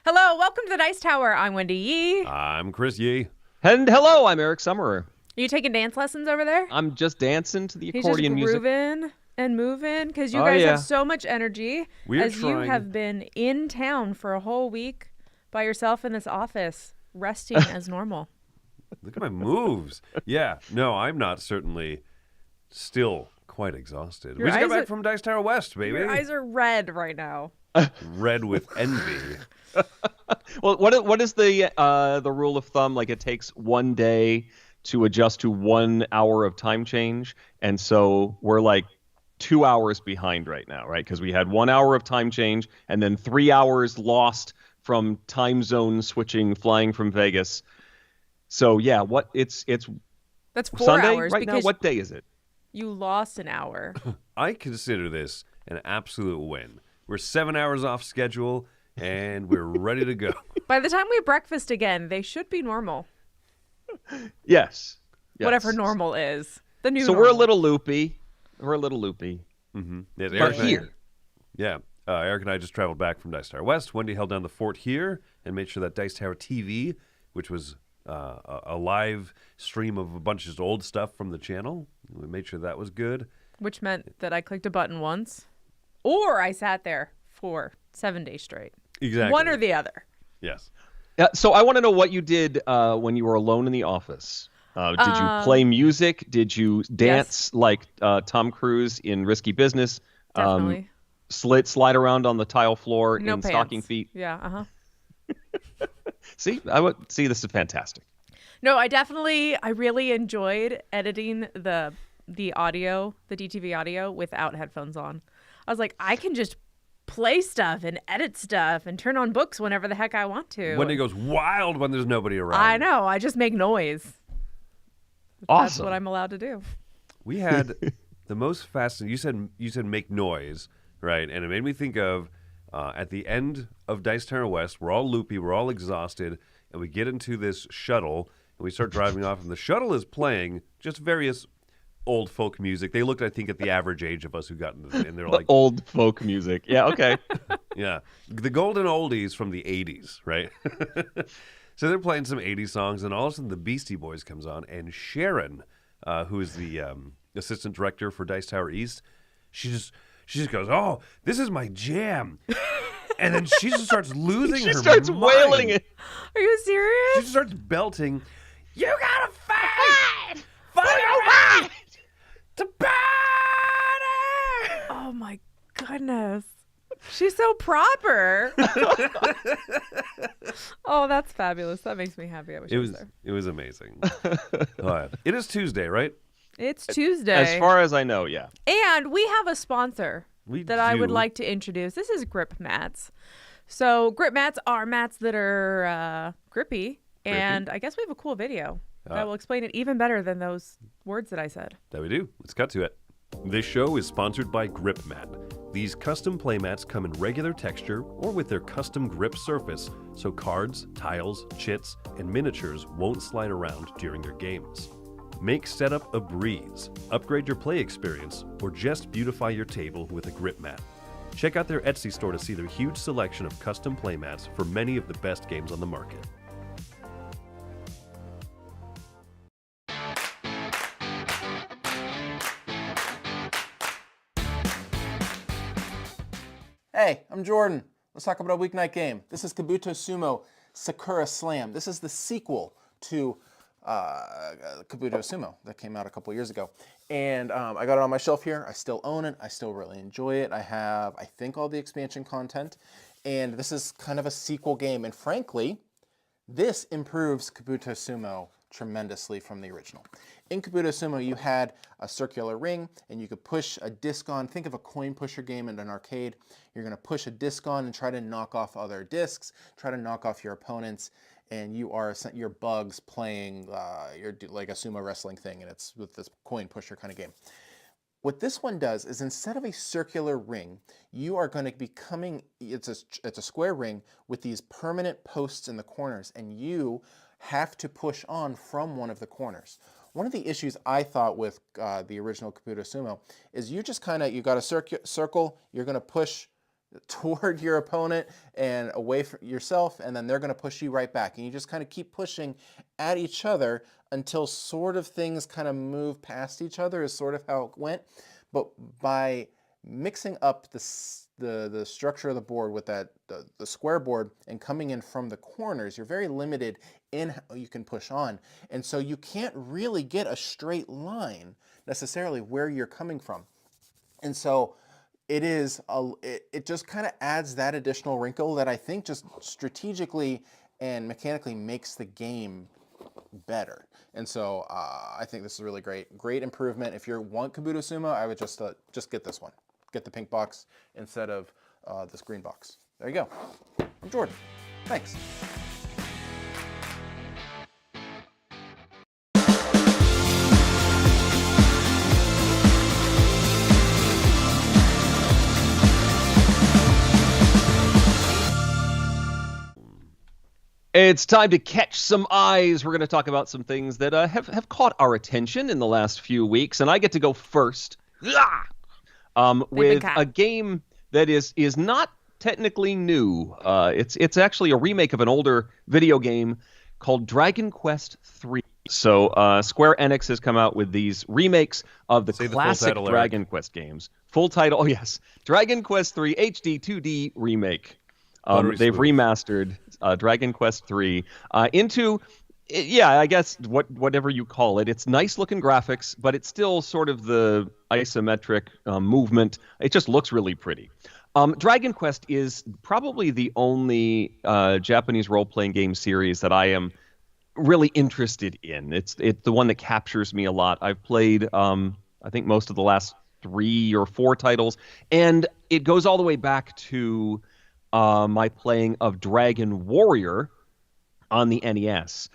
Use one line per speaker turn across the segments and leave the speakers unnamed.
Hello, welcome to the Dice Tower. I'm Wendy Yi.
I'm Chris Yi.
And hello, I'm Eric Summerer.
Are you taking dance lessons over there?
I'm just dancing to the
He's
accordion
just
music.
grooving and moving because you guys have so much energy you have been in town for a whole week by yourself in this office, resting as normal.
Look at my moves. Yeah, no, I'm not certainly still quite exhaused. We just got back from Dice Tower West, baby.
Your eyes are red right now.
Red with envy.
Well, what is the rule of thumb? Like, it takes 1 day to adjust to 1 hour of time change, and so we're like 2 hours behind right now, right? Because we had 1 hour of time change, and then 3 hours lost from time zone switching, flying from Vegas. So yeah, it's
that's 4
Sunday
hours
right now. What day is it?
You lost an hour.
I consider this an absolute win. We're 7 hours off schedule, and we're ready to go.
By the time we breakfast again, they should be normal.
Yes.
Whatever normal is. The new
So
normal.
we're a little loopy.
Mm-hmm. Yes,
But here.
Yeah. Eric and I just traveled back from Dice Tower West. Wendy held down the fort here and made sure that Dice Tower TV, which was a live stream of a bunch of old stuff from the channel, we made sure that was good.
Which meant that I clicked a button once, or I sat there for 7 days straight.
Exactly.
One or the other.
Yes.
So I want to know what you did when you were alone in the office. Did you play music? Did you dance like Tom Cruise in Risky Business?
Definitely.
Slide around on the tile floor
No
in
pants.
stocking feet?
Yeah, uh-huh.
See, this is fantastic.
No, I really enjoyed editing the audio, the DTV audio, without headphones on. I was like, I can just play stuff and edit stuff and turn on books whenever the heck I want to.
Wendy goes wild when there's nobody around.
I know. I just make noise.
Awesome.
That's what I'm allowed to do.
We had the most fascinating. You said make noise, right? And it made me think of at the end of Dice Tower West, we're all loopy, we're all exhausted, and we get into this shuttle and we start driving off, and the shuttle is playing just various old folk music. They looked, I think, at the average age of us who got into it, and they're like
old folk music. Yeah, okay.
yeah, the golden oldies from the 80s, right? So they're playing some 80s songs, and all of a sudden the Beastie Boys comes on, and Sharon, who is the assistant director for Dice Tower East, she just goes, "Oh, this is my jam," and then she just starts losing her mind. She
starts wailing it.
Are you serious?
She just starts belting, "You gotta fight for your right to party!"
Oh my goodness. She's so proper. Oh, that's fabulous. That makes me happy. I wish I was there.
It was amazing. It is Tuesday, right?
It's Tuesday.
As far as I know, yeah.
And we have a sponsor I would like to introduce. This is Grip Mats. So grip mats are mats that are grippy. And I guess we have a cool video that will explain it even better than those words that I said.
That we do. Let's cut to it. This show is sponsored by Grip Mat. These custom playmats come in regular texture or with their custom grip surface, so cards, tiles, chits, and miniatures won't slide around during your games. Make setup a breeze, upgrade your play experience, or just beautify your table with a Grip Mat. Check out their Etsy store to see their huge selection of custom playmats for many of the best games on the market.
Hey, I'm Jordan. Let's talk about a weeknight game. This is Kabuto Sumo Sakura Slam. This is the sequel to Kabuto Sumo that came out a couple years ago. And I got it on my shelf here. I still own it. I still really enjoy it. I have, I think, all the expansion content. And this is kind of a sequel game. And frankly, this improves Kabuto Sumo tremendously from the original. In Kabuto Sumo, you had a circular ring, and you could push a disc on. Think of a coin pusher game in an arcade. You're going to push a disc on and try to knock off other discs, try to knock off your opponents, and you're bugs playing you're like a sumo wrestling thing, and it's with this coin pusher kind of game. What this one does is instead of a circular ring, you are going to be it's a square ring with these permanent posts in the corners, and you have to push on from one of the corners. One of the issues I thought with the original Kabuto Sumo is you just you got a circle, you're going to push toward your opponent and away from yourself, and then they're going to push you right back. And you just kind of keep pushing at each other until sort of things kind of move past each other is sort of how it went. But by mixing up the structure of the board with the square board and coming in from the corners, you're very limited in how you can push on. And so you can't really get a straight line necessarily where you're coming from. And so it just kind of adds that additional wrinkle that I think just strategically and mechanically makes the game better. And so I think this is really great improvement. If you want Kabuto Sumo, I would just get this one. Get the pink box instead of this green box. There you go. I'm Jordan. Thanks.
It's time to catch some eyes. We're going to talk about some things that have caught our attention in the last few weeks, and I get to go first. With a game that is not technically new. It's actually a remake of an older video game called Dragon Quest III. So Square Enix has come out with these remakes of the classic Dragon Quest games. Full title, oh yes, Dragon Quest III HD 2D remake. They've remastered Dragon Quest III into, I guess whatever you call it. It's nice looking graphics, but it's still sort of the isometric movement. It just looks really pretty. Dragon Quest is probably the only Japanese role-playing game series that I am really interested in. It's the one that captures me a lot. I've played, I think, most of the last 3 or 4 titles, and it goes all the way back to my playing of Dragon Warrior on the NES,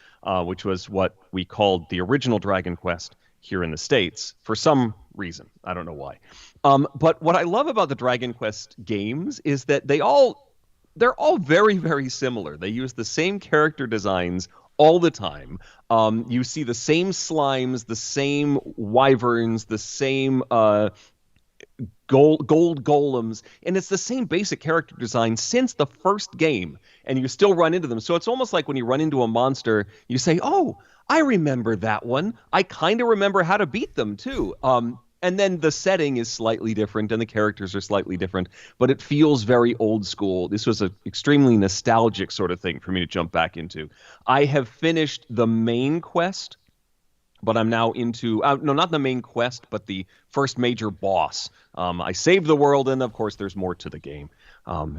which was what we called the original Dragon Quest here in the States for some reason. I don't know why. But what I love about the Dragon Quest games is that they're all very, very similar. They use the same character designs all the time. You see the same slimes, the same wyverns, the same gold golems, and it's the same basic character design since the first game, and you still run into them. So it's almost like when you run into a monster, you say, oh, I remember that one. I kind of remember how to beat them too. And then the setting is slightly different and the characters are slightly different, but it feels very old school. This was an extremely nostalgic sort of thing for me to jump back into. I have finished the main quest, but I'm now into, no, not the main quest, but the first major boss. I saved the world, and of course there's more to the game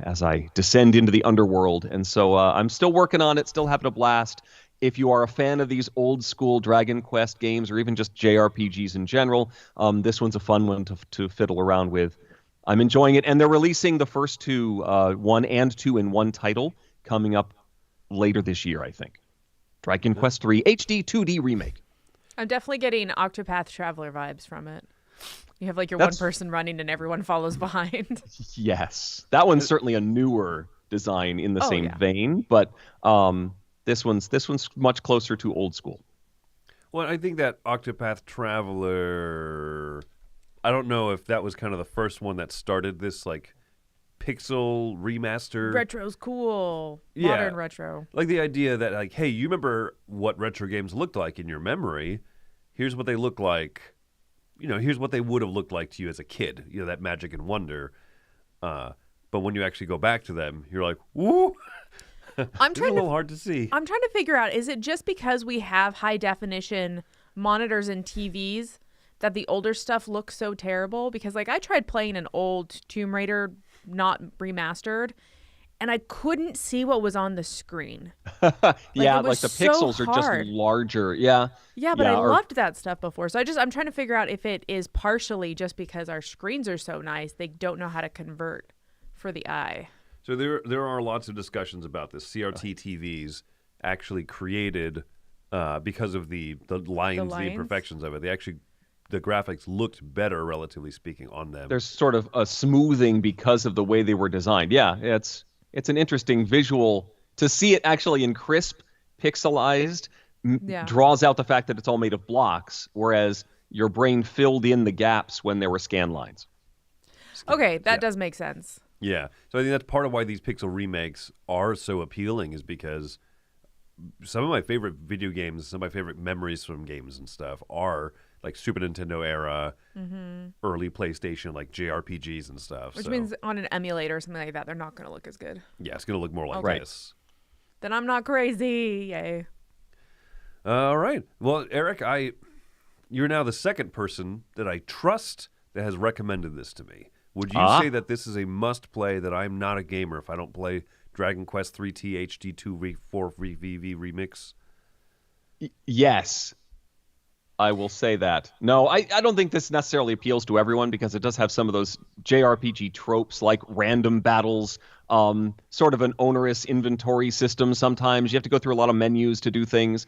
as I descend into the underworld. And so I'm still working on it, still having a blast. If you are a fan of these old school Dragon Quest games, or even just JRPGs in general, this one's a fun one to fiddle around with. I'm enjoying it, and they're releasing the first 2, 1 and 2 in one title, coming up later this year, I think. Dragon Quest III HD 2D remake.
I'm definitely getting Octopath Traveler vibes from it. You have like your one person running and everyone follows behind.
Yes. That one's certainly a newer design in the same vein, but this one's much closer to old school.
Well, I think that Octopath Traveler, I don't know if that was kind of the first one that started this like pixel remaster.
Retro's cool. Modern retro.
Like the idea that like, hey, you remember what retro games looked like in your memory? Here's what they look like. You know, here's what they would have looked like to you as a kid. You know, that magic and wonder. But when you actually go back to them, you're like, woo! It's a little hard to see.
I'm trying to figure out, is it just because we have high definition monitors and TVs that the older stuff looks so terrible? Because like I tried playing an old Tomb Raider not remastered, and I couldn't see what was on the screen.
Like the pixels are just larger. Yeah.
Yeah, but I loved that stuff before. So I'm trying to figure out if it is partially just because our screens are so nice, they don't know how to convert for the eye.
So there are lots of discussions about this. CRT TVs actually created because of the lines, the imperfections of it. The graphics looked better, relatively speaking, on them.
There's sort of a smoothing because of the way they were designed. Yeah, it's an interesting visual to see it actually in crisp, pixelized. Draws out the fact that it's all made of blocks, whereas your brain filled in the gaps when there were scan lines.
Okay, that does make sense.
Yeah. So I think that's part of why these pixel remakes are so appealing is because some of my favorite video games, some of my favorite memories from games and stuff are like Super Nintendo era, early PlayStation, like JRPGs and stuff.
Which means on an emulator or something like that, they're not going to look as good.
Yeah, it's going to look more like
Okay.
this.
Then I'm not crazy. Yay.
All right. Well, Eric, you're now the second person that I trust that has recommended this to me. Would you say that this is a must-play, that I'm not a gamer if I don't play Dragon Quest 3T HD2 4 VV Remix?
Yes, I will say that. No, I don't think this necessarily appeals to everyone because it does have some of those JRPG tropes like random battles, sort of an onerous inventory system sometimes. You have to go through a lot of menus to do things.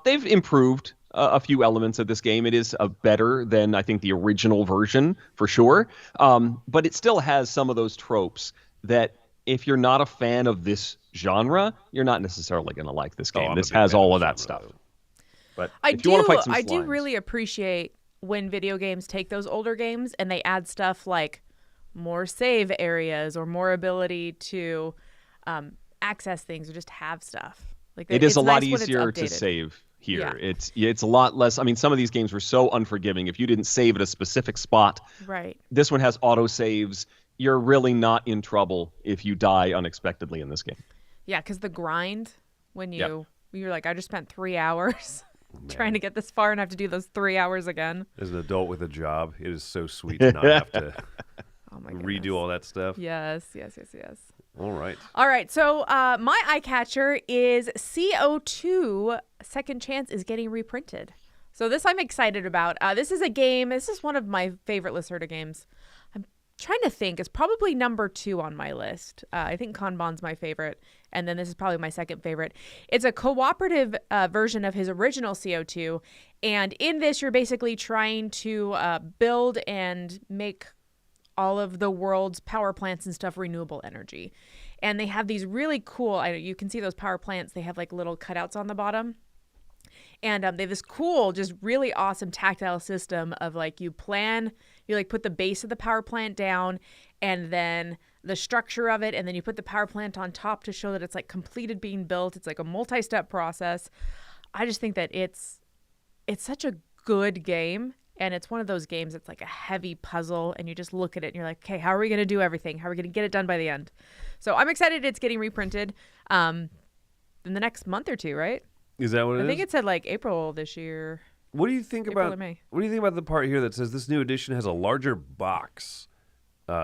They've improved a few elements of this game. It is better than, I think, the original version, for sure. But it still has some of those tropes that if you're not a fan of this genre, you're not necessarily going to like this game. This has all of that stuff. But if you want to fight some slimes,
I do really appreciate when video games take those older games and they add stuff like more save areas or more ability to access things or just have stuff. Like
it is a lot easier to save here.
Yeah.
It's a lot less. I mean, some of these games were so unforgiving. If you didn't save at a specific spot,
right. This
This one has auto saves. You're really not in trouble if you die unexpectedly in this game.
Yeah, because the grind when you're like, I just spent 3 hours trying to get this far and have to do those 3 hours again.
As an adult with a job, it is so sweet to not have to redo all that stuff.
Yes.
All right.
So my eye catcher is CO2 Second Chance is getting reprinted. So this I'm excited about. This is a game. This is one of my favorite Lacerda games. I'm trying to think. It's probably number 2 on my list. I think Kanban's my favorite. And then this is probably my second favorite. It's a cooperative version of his original CO2. And in this, you're basically trying to build and make all of the world's power plants and stuff renewable energy. And they have these really cool, you can see those power plants, they have like little cutouts on the bottom. And they have this cool, just really awesome tactile system of like you like put the base of the power plant down and then the structure of it. And then you put the power plant on top to show that it's like completed being built. It's like a multi-step process. I just think that it's such a good game. And it's one of those games that's like a heavy puzzle and you just look at it and you're like, okay, how are we going to do everything? How are we going to get it done by the end? So I'm excited it's getting reprinted in the next month or two, right?
Is that what it is?
I think it said like April this year.
What do you think about the part here that says this new edition has a larger box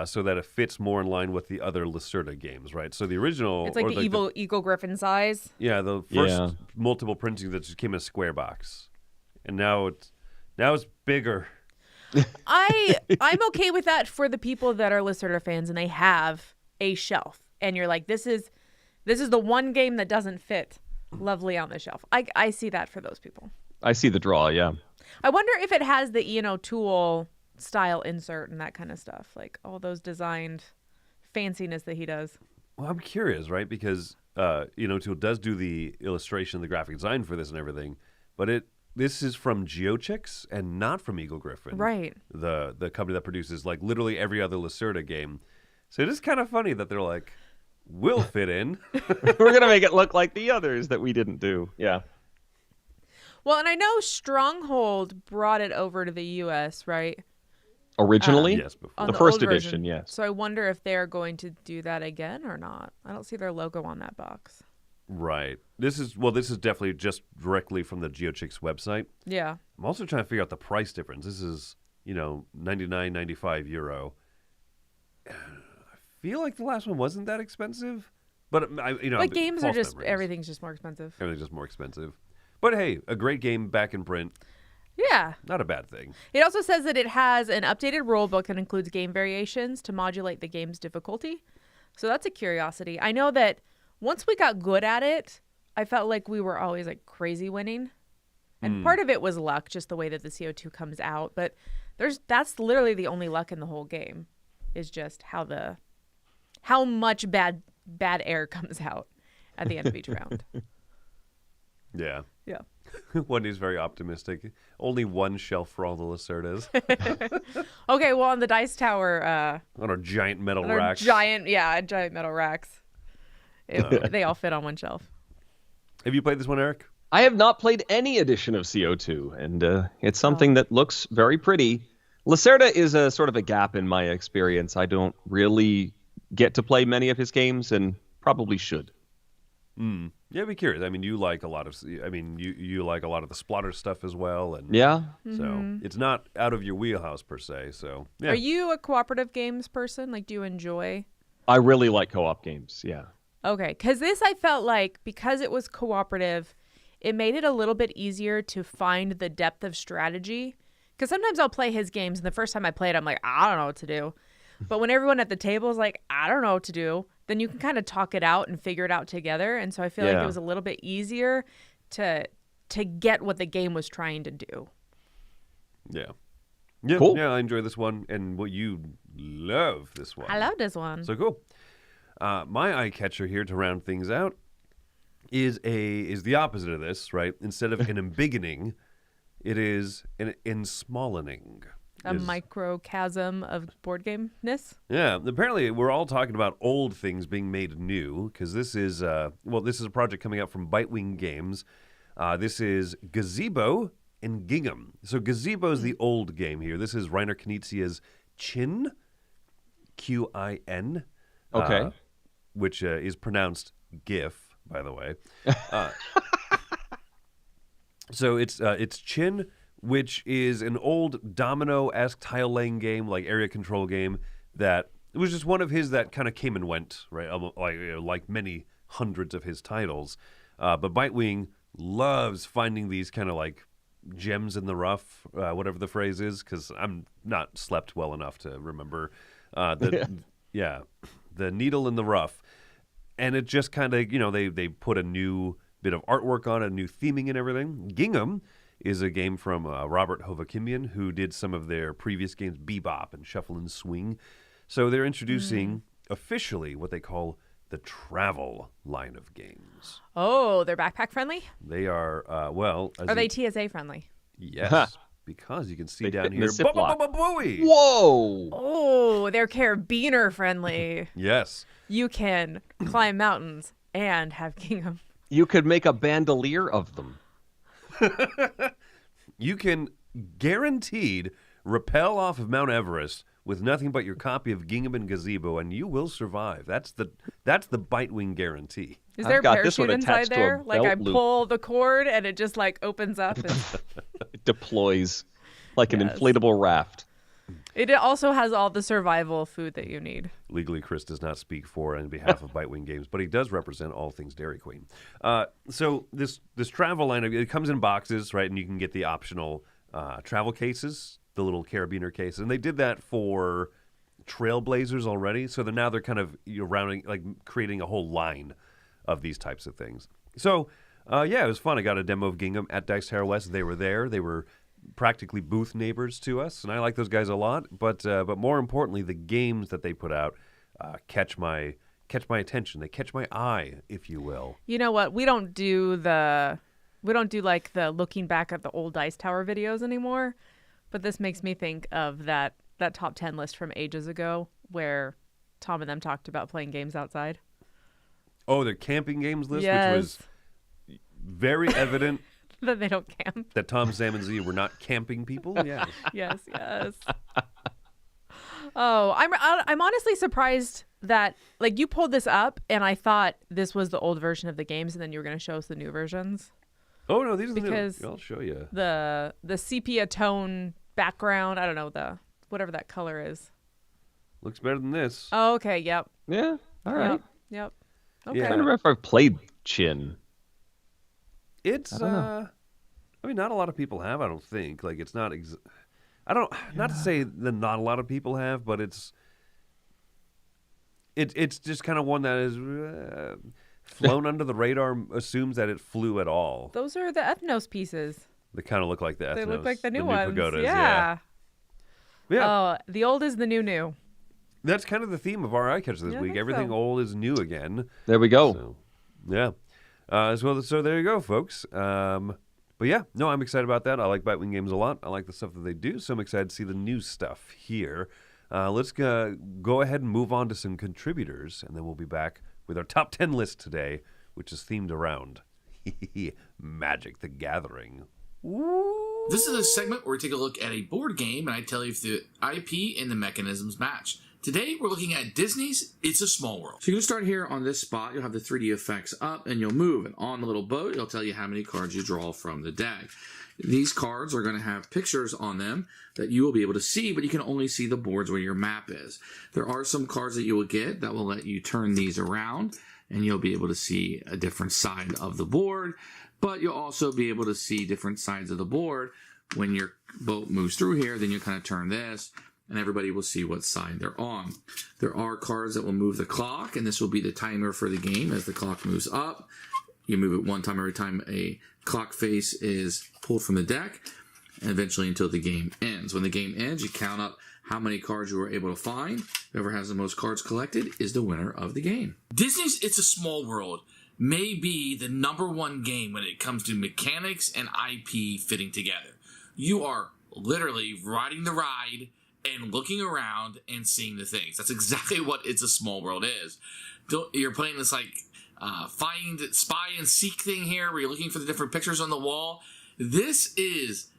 so that it fits more in line with the other Lacerda games, right? So the original...
It's like the evil Eagle Griffin size.
Yeah, the first multiple printing that just came in a square box. And now it's bigger.
I'm okay with that for the people that are Lacerda fans and they have a shelf. And you're like, this is the one game that doesn't fit lovely on the shelf. I see that for those people.
I see the draw, yeah.
I wonder if it has the tool style insert and that kind of stuff, like all those designed fanciness that he does.
Well, I'm curious, right? Because Tool does do the illustration, the graphic design for this and everything, but this is from GeoChix and not from Eagle Griffin,
right?
The company that produces like literally every other Lacerda game. So it is kind of funny that they're like, we'll fit in.
We're gonna make it look like the others that we didn't do. Yeah.
Well, and I know Stronghold brought it over to the U.S., right?
Originally?
Yes, before.
The first edition, yes.
So I wonder if they're going to do that again or not. I don't see their logo on that box.
Right. This is definitely just directly from the GeoChix website.
Yeah.
I'm also trying to figure out the price difference. This is, €99.95. I feel like the last one wasn't that expensive, but
But games are just everything's just more expensive.
Everything's just more expensive. But hey, a great game back in print.
Yeah.
Not a bad thing.
It also says that it has an updated rule book that includes game variations to modulate the game's difficulty. So that's a curiosity. I know that once we got good at it, I felt like we were always like crazy winning. And part of it was luck, just the way that the CO2 comes out. But that's literally the only luck in the whole game, is just how much bad air comes out at the end of each round.
Yeah.
Yeah.
Wendy's very optimistic. Only one shelf for all the Lacerdas.
Okay, well, on the dice tower...
on our giant metal
on our
racks.
giant metal racks. They all fit on one shelf.
Have you played this one, Eric?
I have not played any edition of CO2, and it's something that looks very pretty. Lacerda is a sort of a gap in my experience. I don't really get to play many of his games, and probably should.
Yeah, I'd be curious. I mean, you like a lot of. You like a lot of the Splotter stuff as well, and
Yeah.
so it's not out of your wheelhouse per se. So yeah.
Are you a cooperative games person? Like, do you enjoy?
I really like co-op games, yeah.
Okay, because this I felt like, because it was cooperative, it made it a little bit easier to find the depth of strategy. Because sometimes I'll play his games, and the first time I play it, I'm like, I don't know what to do. But when everyone at the table is like, I don't know what to do, then you can kind of talk it out and figure it out together. And so I feel like it was a little bit easier to get what the game was trying to do.
Yeah. Yeah,
Cool.
Yeah, I enjoy this one, and what you love this one.
I love this one.
So cool. My eye catcher here to round things out is the opposite of this, right? Instead of an embiggening, it is an ensmallening.
A microcosm of board game-ness.
Yeah, apparently we're all talking about old things being made new, because this is a project coming out from Bitewing Games. This is Gazebo and Gingham. So Gazebo is the old game here. This is Reiner Knizia's Chin, Qin.
Okay.
Which is pronounced GIF, by the way. So it's Chin, which is an old domino-esque tile-laying game, like area control game, that it was just one of his that kind of came and went, right? Like many hundreds of his titles. But Bitewing loves finding these kind of like gems in the rough, whatever the phrase is, because I'm not slept well enough to remember the needle in the rough. And it just kind of, they put a new bit of artwork on it, new theming and everything. Gingham is a game from Robert Hovakimian, who did some of their previous games, Bebop and Shuffle and Swing. So they're introducing officially what they call the travel line of games.
Oh, they're backpack friendly?
They are, Are
they TSA friendly?
Yes, because you can see down here. Bowie!
Whoa!
Oh, they're carabiner friendly.
Yes.
You can climb mountains and have Gingham.
You could make a bandolier of them.
You can guaranteed rappel off of Mount Everest with nothing but your copy of Gingham and Gazebo, and you will survive. That's the Bitewing guarantee.
Is there a parachute inside there? Like I
loop.
pull the cord and it just like opens up. And...
It deploys like an inflatable raft.
It also has all the survival food that you need.
Legally, Chris does not speak for and on behalf of Bitewing Games, but he does represent all things Dairy Queen. So this travel line, it comes in boxes, right? And you can get the optional travel cases, the little carabiner cases. And they did that for Trailblazers already. So now they're kind of creating a whole line of these types of things. So, it was fun. I got a demo of Gingham at Dice Tower West. They were there. They were practically booth neighbors to us, and I like those guys a lot. But more importantly, the games that they put out catch my attention. They catch my eye, if you will.
You know what? We don't do like the looking back at the old Dice Tower videos anymore. But this makes me think of that top 10 list from ages ago where Tom and them talked about playing games outside.
Oh, their camping games list,
yes.
Which was very evident.
That they don't camp.
That Tom, Sam, and Z were not camping people? Yes.
Yes. Oh, I'm honestly surprised that, like, you pulled this up, and I thought this was the old version of the games, and then you were going to show us the new versions.
Oh, no, these are the
because
new. I'll show you.
The sepia tone background, I don't know, whatever that color is.
Looks better than this.
Oh, okay, yep.
Yeah, all right.
Yep. Okay.
I don't remember if I've played Chin.
It's not a lot of people have, I don't think. Like, it's not not to say that not a lot of people have, but it's just kind of one that is flown under the radar, assumes that it flew at all.
Those are the Ethnos pieces.
They kind of look like the Ethnos.
They look like the new ones.
Pagodas,
yeah.
Yeah.
Oh, the old is the new.
That's kind of the theme of our eye catch this week. Everything old is new again.
There we go.
So, yeah. So there you go, folks. But yeah, no, I'm excited about that. I like Bitewing Games a lot. I like the stuff that they do, so I'm excited to see the new stuff here. Let's go ahead and move on to some contributors, and then we'll be back with our top 10 list today, which is themed around Magic the Gathering.
Ooh. This is a segment where we take a look at a board game, and I tell you if the IP and the mechanisms match. Today, we're looking at Disney's It's a Small World. So you're going to start here on this spot. You'll have the 3D effects up, and you'll move. And on the little boat, it'll tell you how many cards you draw from the deck. These cards are going to have pictures on them that you will be able to see, but you can only see the boards where your map is. There are some cards that you will get that will let you turn these around, and you'll be able to see a different side of the board. But you'll also be able to see different sides of the board when your boat moves through here. Then you kind of turn this, and everybody will see what side they're on. There are cards that will move the clock, and this will be the timer for the game as the clock moves up. You move it one time every time a clock face is pulled from the deck, and eventually until the game ends. When the game ends, you count up how many cards you were able to find. Whoever has the most cards collected is the winner of the game.
Disney's It's a Small World may be the #1 game when it comes to mechanics and IP fitting together. You are literally riding the ride and looking around and seeing the things. That's exactly what It's a Small World is. You're playing this find, spy, and seek thing here where you're looking for the different pictures on the wall. This is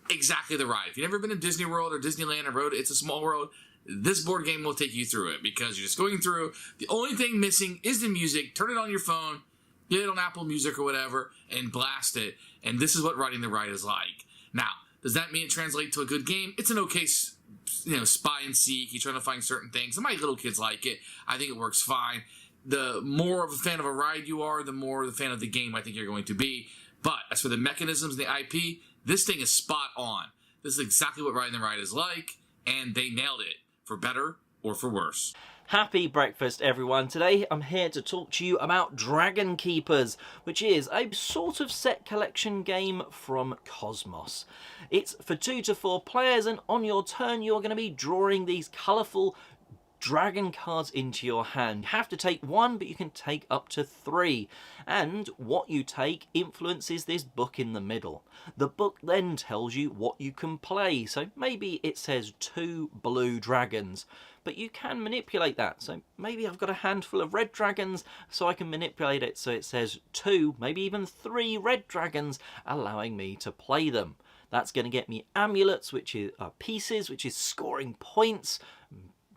exactly the ride. If you've never been to Disney World or Disneyland and rode It's a Small World, this board game will take you through it because you're just going through. The only thing missing is the music. Turn it on your phone, get it on Apple Music or whatever, and blast it. And this is what riding the ride is like. Now, does that mean it translates to a good game? It's an okay spy and seek. You're trying to find certain things. And my little kids like it. I think it works fine. The more of a fan of a ride you are, the more the fan of the game I think you're going to be. But as for the mechanisms and the IP, this thing is spot on. This is exactly what riding the ride is like, and they nailed it, for better or for worse.
Happy breakfast, everyone. Today I'm here to talk to you about Dragon Keepers, which is a sort of set collection game from Cosmos. It's for 2 to 4 players, and on your turn you're going to be drawing these colourful dragon cards into your hand. You have to take 1, but you can take up to 3. And what you take influences this book in the middle. The book then tells you what you can play. So maybe it says 2 blue dragons, but you can manipulate that. So maybe I've got a handful of red dragons, so I can manipulate it so it says 2, maybe even 3 red dragons, allowing me to play them. That's going to get me amulets, which is pieces, which is scoring points,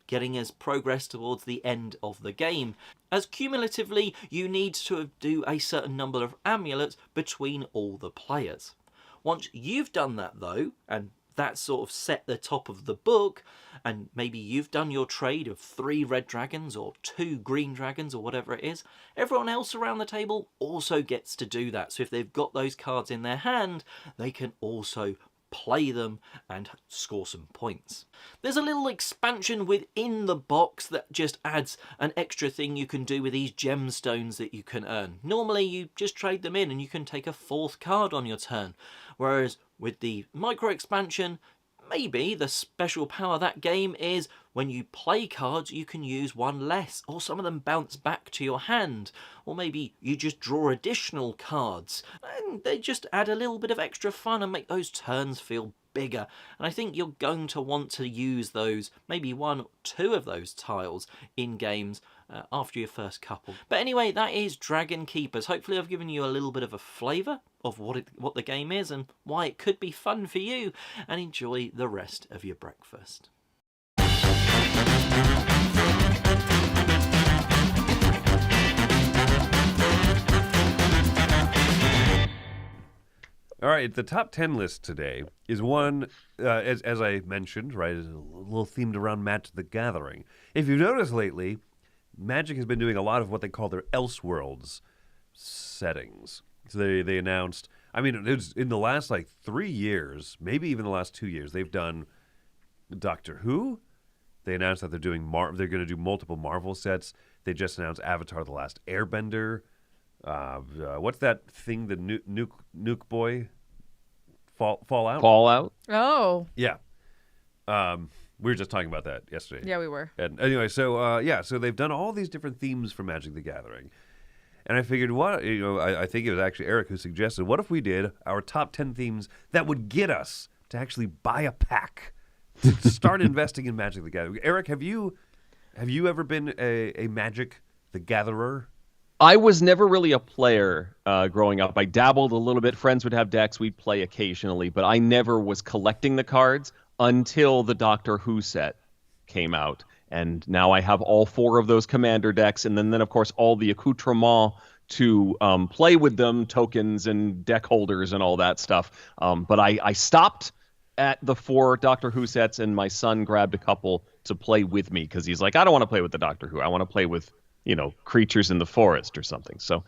getting us progress towards the end of the game. As cumulatively, you need to do a certain number of amulets between all the players. Once you've done that though, and that's sort of set the top of the book, and maybe you've done your trade of 3 red dragons or 2 green dragons or whatever it is, everyone else around the table also gets to do that. So if they've got those cards in their hand, they can also play them and score some points. There's a little expansion within the box that just adds an extra thing you can do with these gemstones that you can earn. Normally you just trade them in and you can take a 4th card on your turn, whereas with the micro expansion, maybe the special power of that game is when you play cards you can use 1 less, or some of them bounce back to your hand, or maybe you just draw additional cards, and they just add a little bit of extra fun and make those turns feel bigger. And I think you're going to want to use those, maybe 1 or 2 of those tiles in games after your first couple. But anyway, that is Dragon Keepers. Hopefully I've given you a little bit of a flavour of what the game is and why it could be fun for you, and enjoy the rest of your breakfast.
All right, the top 10 list today is one, as I mentioned, right, is a little themed around Magic the Gathering. If you've noticed lately, Magic has been doing a lot of what they call their Elseworlds settings. So they announced, I mean, it was in the last 3 years, maybe even the last 2 years, they've done Doctor Who. They announced that they're going to do multiple Marvel sets. They just announced Avatar: The Last Airbender. What's that thing, the nuke boy? Fallout?
Fallout?
Oh.
Yeah. We were just talking about that yesterday.
Yeah, we were.
And anyway, so they've done all these different themes for Magic the Gathering. And I figured, I think it was actually Eric who suggested, what if we did our top 10 themes that would get us to actually buy a pack, to start investing in Magic the Gathering? Eric, have you ever been a Magic the Gatherer?
I was never really a player growing up. I dabbled a little bit. Friends would have decks. We'd play occasionally, but I never was collecting the cards until the Doctor Who set came out. And now I have all 4 of those Commander decks, and then of course, all the accoutrements to play with them, tokens and deck holders and all that stuff. But I stopped at the 4 Doctor Who sets, and my son grabbed a couple to play with me because he's like, I don't want to play with the Doctor Who. I want to play with, creatures in the forest or something. So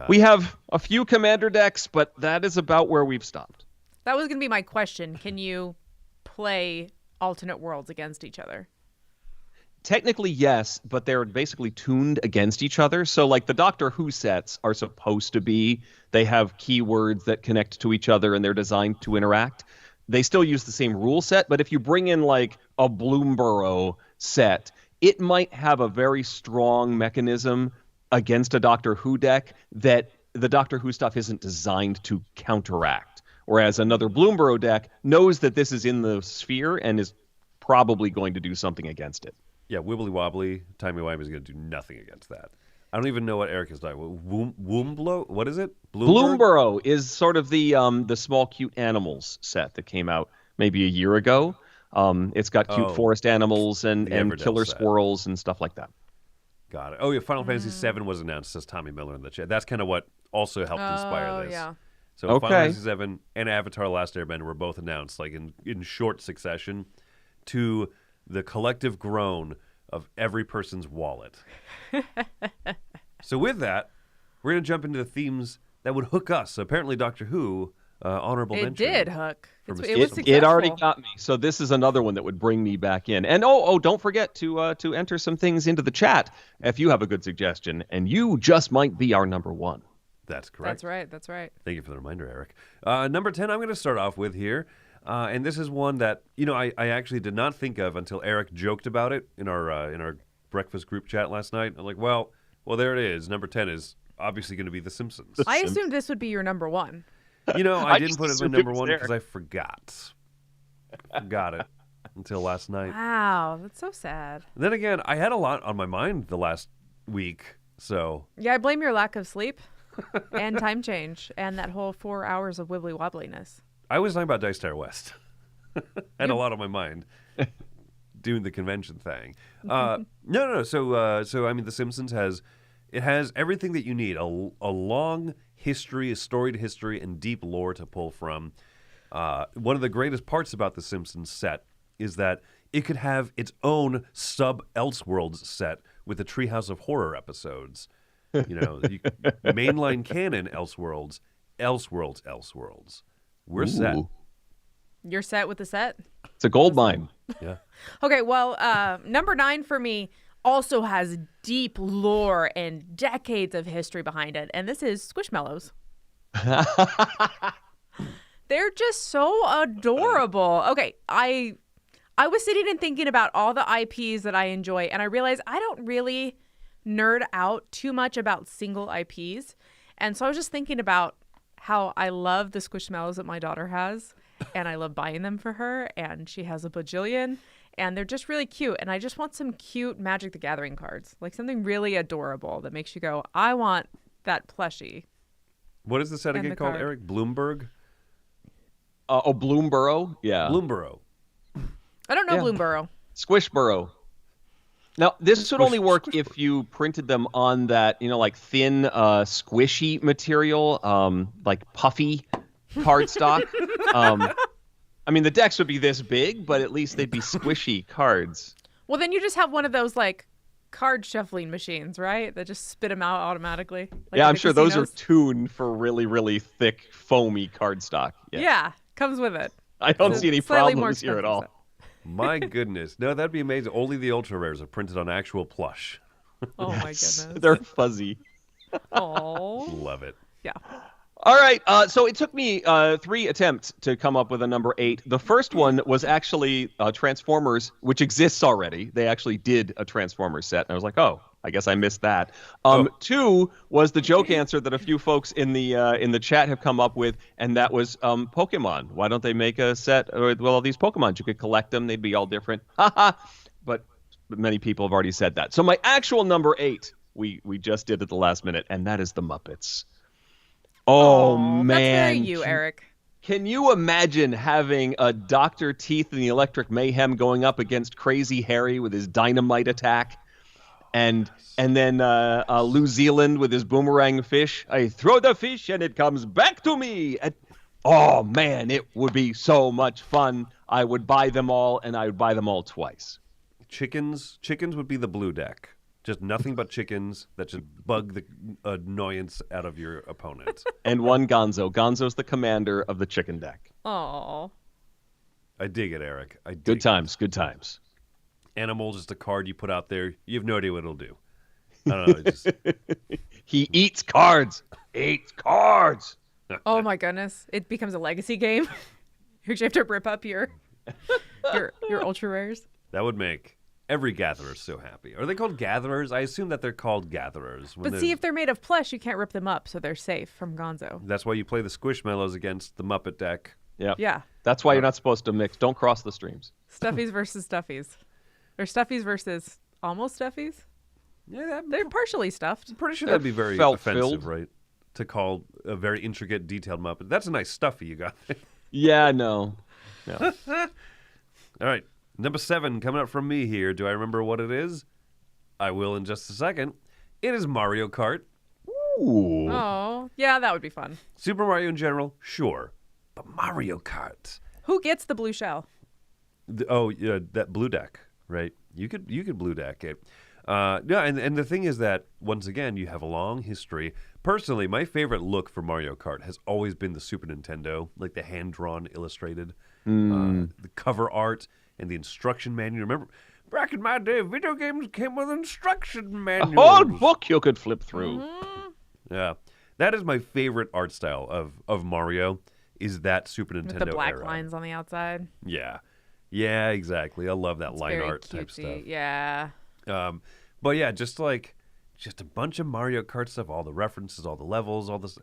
we have a few Commander decks, but that is about where we've stopped.
That was going to be my question. Can you play alternate worlds against each other?
Technically, yes, but they're basically tuned against each other. So, like, the Doctor Who sets are supposed to be, they have keywords that connect to each other, and they're designed to interact. They still use the same rule set, but if you bring in, like, a Bloomborough set, it might have a very strong mechanism against a Doctor Who deck that the Doctor Who stuff isn't designed to counteract. Whereas another Bloomborough deck knows that this is in the sphere and is probably going to do something against it.
Yeah, Wibbly Wobbly, Timey-Wimey is going to do nothing against that. I don't even know what Eric is talking about. Woomblow? What is it?
Bloomborough is sort of the small cute animals set that came out maybe a year ago. It's got cute forest animals and killer squirrels and stuff like that.
Got it. Oh, yeah, Final Fantasy VII was announced, says Tommy Miller in the chat. That's kind of what also helped inspire this.
Yeah.
So Final Fantasy VII and Avatar Last Airbender were both announced like in short succession to the collective groan of every person's wallet. So with that, we're going to jump into the themes that would hook us. So apparently Doctor Who, honorable mention.
It did hook.
It was
successful.
It already got me. So this is another one that would bring me back in. And don't forget to enter some things into the chat if you have a good suggestion, and you just might be our number 1.
That's correct.
That's right.
Thank you for the reminder, Eric. Number 10, I'm going to start off with here. And this is one that, I actually did not think of until Eric joked about it in our breakfast group chat last night. I'm like, well, there it is. Number 10 is obviously going to be The Simpsons.
I assumed this would be your number 1.
I didn't put it as my number 1 because I forgot. Forgot it until last night.
Wow, that's so sad.
And then again, I had a lot on my mind the last week, so...
Yeah, I blame your lack of sleep and time change and that whole 4 hours of wibbly wobbliness.
I was talking about Dice Tower West. I had a lot on my mind doing the convention thing. No. So I mean, The Simpsons has everything that you need: a long history, a storied history, and deep lore to pull from. One of the greatest parts about The Simpsons set is that it could have its own sub Elseworlds set with the Treehouse of Horror episodes. Mainline canon Elseworlds. We're set.
You're set with the set?
It's a gold mine.
Yeah.
Okay, well, number 9 for me also has deep lore and decades of history behind it, and this is Squishmallows. They're just so adorable. Okay, I was sitting and thinking about all the IPs that I enjoy, and I realized I don't really nerd out too much about single IPs, and so I was just thinking about how I love the Squishmallows that my daughter has, and I love buying them for her, and she has a bajillion, and they're just really cute, and I just want some cute Magic the Gathering cards, like something really adorable that makes you go, I want that plushie.
What is the set again called, Eric? Bloomberg?
Bloomborough? Yeah.
Bloomborough.
I don't know Bloomborough.
Squishborough. Now, this would only work if you printed them on that, like thin, squishy material, like puffy cardstock. I mean, the decks would be this big, but at least they'd be squishy cards.
Well, then you just have one of those, like, card shuffling machines, right? That just spit them out automatically. Like
yeah, I'm sure those are tuned for really, really thick, foamy cardstock.
Yeah, comes with it.
I don't see any problems here at all.
My goodness. No, that'd be amazing. Only the ultra rares are printed on actual plush.
Oh, my goodness.
They're fuzzy.
Oh.
Love it.
Yeah.
All right. So it took me 3 attempts to come up with a number 8. The first one was actually Transformers, which exists already. They actually did a Transformers set. And I was like, oh, I guess I missed that. 2 was the joke answer that a few folks in the chat have come up with, and that was Pokemon. Why don't they make a set with all these Pokemon? You could collect them; they'd be all different. But many people have already said that. So my actual number 8, we just did at the last minute, and that is the Muppets. Oh man,
that's very you, Eric.
Can you imagine having a Dr. Teeth and the Electric Mayhem going up against Crazy Harry with his dynamite attack? And then New Zealand with his boomerang fish. I throw the fish and it comes back to me. Oh, man, it would be so much fun. I would buy them all, and I would buy them all twice.
Chickens would be the blue deck. Just nothing but chickens that just bug the annoyance out of your opponent.
And one Gonzo. Gonzo's the commander of the chicken deck.
Aww.
I dig it, Eric.
Good times.
Animal, just a card you put out there. You have no idea what it'll do. I don't know.
He eats cards.
Oh my goodness. It becomes a legacy game. You have to rip up your ultra rares.
That would make every gatherer so happy. Are they called gatherers? I assume that they're called gatherers.
But see, if they're made of plush, you can't rip them up, so they're safe from Gonzo.
That's why you play the Squishmallows against the Muppet deck.
Yep.
Yeah.
That's why you're not supposed to mix. Don't cross the streams.
Stuffies versus Stuffies. Or Stuffies versus almost Stuffies?
Yeah,
they're partially stuffed.
I'm pretty sure that'd be very offensive, right? To call a very intricate, detailed Muppet. That's a nice stuffy you got there.
Yeah, no.
All right. Number 7 coming up from me here. Do I remember what it is? I will in just a second. It is Mario Kart.
Ooh.
Oh, yeah, that would be fun.
Super Mario in general, sure. But Mario Kart.
Who gets the blue shell?
Yeah, that blue deck, right? You could blue deck it. Yeah, and the thing is that, once again, you have a long history. Personally, my favorite look for Mario Kart has always been the Super Nintendo, like the hand-drawn, illustrated, the cover art, and the instruction manual. Remember, back in my day, video games came with instruction manuals.
A whole book you could flip through.
Mm-hmm.
Yeah. That is my favorite art style of Mario, is that Super Nintendo
With the black
era.
lines on the outside.
Yeah. Yeah, exactly. I love that
It's
line
very
art
cutesy.
type stuff.
Yeah.
But yeah, just a bunch of Mario Kart stuff, all the references, all the levels, all this.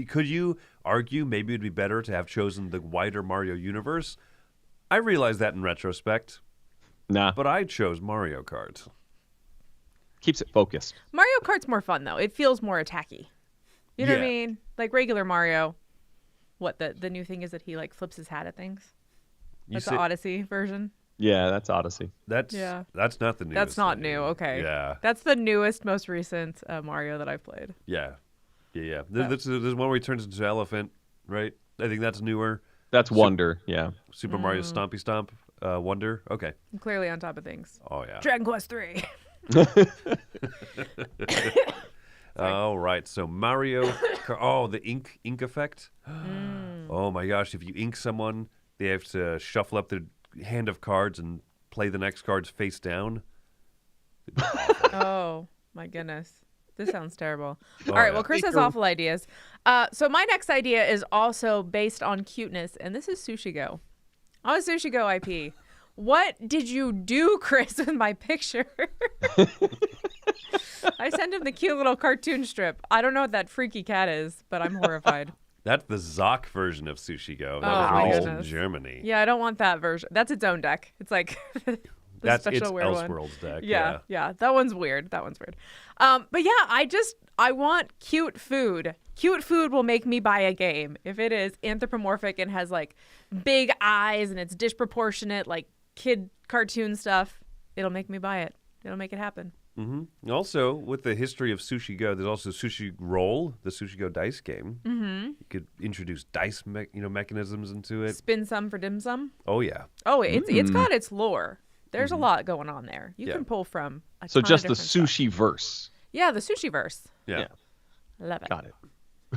Could you argue maybe it'd be better to have chosen the wider Mario universe? I realize that in retrospect.
Nah.
But I chose Mario Kart.
Keeps it focused.
Mario Kart's more fun, though. It feels more attacky. You know what I mean? Like regular Mario. What, the new thing is that he, like, flips his hat at things? That's the Odyssey version?
Yeah, that's Odyssey.
That's not the newest.
That's not new. Okay.
Yeah.
That's the newest, most recent Mario that I've played.
Yeah. There's one where he turns into an elephant, right? I think that's newer.
That's Wonder, yeah.
Super Mario Stompy Stomp, Wonder. Okay.
I'm clearly on top of things.
Oh, yeah.
Dragon Quest 3.
All right. So Mario. Oh, the ink effect. Oh, my gosh. If you ink someone, they have to shuffle up their hand of cards and play the next cards face down.
Oh, my goodness. This sounds terrible.
Oh,
All right,
yeah.
well, Chris has awful ideas. So my next idea is also based on cuteness, and this is Sushi Go. On a Sushi Go IP. What did you do, Chris, with my picture? I sent him the cute little cartoon strip. I don't know what that freaky cat is, but I'm horrified.
That's the Zoc version of Sushi Go. That
my
was released in
goodness.
Germany.
Yeah, I don't want that version. That's its own deck. It's like
That's
special
its
weird one.
Elseworlds deck.
Yeah. That one's weird. But yeah, I want cute food. Cute food will make me buy a game. If it is anthropomorphic and has like big eyes and it's disproportionate, like kid cartoon stuff, it'll make me buy it. It'll make it happen.
Mm-hmm. Also, with the history of Sushi Go, there's also Sushi Roll, the Sushi Go dice game. Mm-hmm. You could introduce dice mechanisms into it.
Spin some for dim sum.
Oh, yeah.
Oh, it's got its lore. There's a lot going on there. You can pull from a
So
ton
just
of
the
different stuff.
sushi verse.
Yeah, the sushi verse.
Yeah.
Love it.
Got it.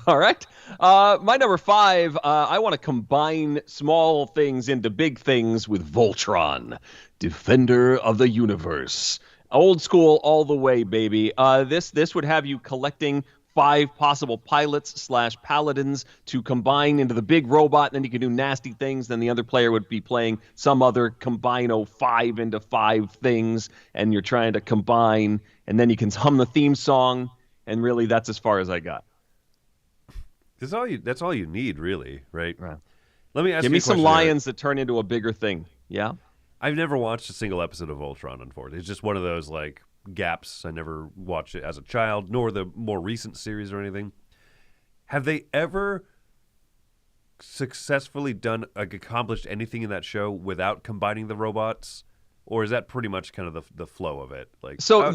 All right. My number 5, I want to combine small things into big things with Voltron, Defender of the Universe. Old school all the way, baby. This would have you collecting 5 possible pilots / paladins to combine into the big robot, and then you can do nasty things. Then the other player would be playing some other combino 5 into 5 things, and you're trying to combine, and then you can hum the theme song, and really that's as far as I got.
That's all you need, really, right? Let me ask you a question.
Give me some lions that turn into a bigger thing. Yeah?
I've never watched a single episode of Voltron, unfortunately. It's just one of those, like, gaps. I never watched it as a child, nor the more recent series or anything. Have they ever successfully accomplished anything in that show without combining the robots? Or is that pretty much kind of the flow of it? Like,
so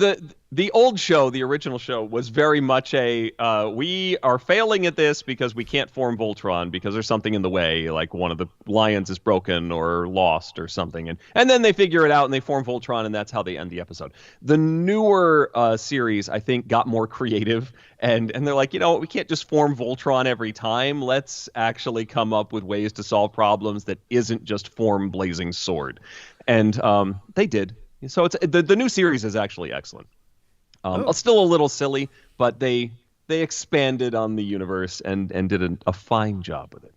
the old show, the original show, was very much we are failing at this because we can't form Voltron because there's something in the way, like one of the lions is broken or lost or something, and then they figure it out and they form Voltron, and that's how they end the episode. The newer series, I think, got more creative, and they're like, we can't just form Voltron every time. Let's actually come up with ways to solve problems that isn't just form Blazing Sword. And they did. So it's the new series is actually excellent. Still a little silly, but they expanded on the universe and did a fine job with it.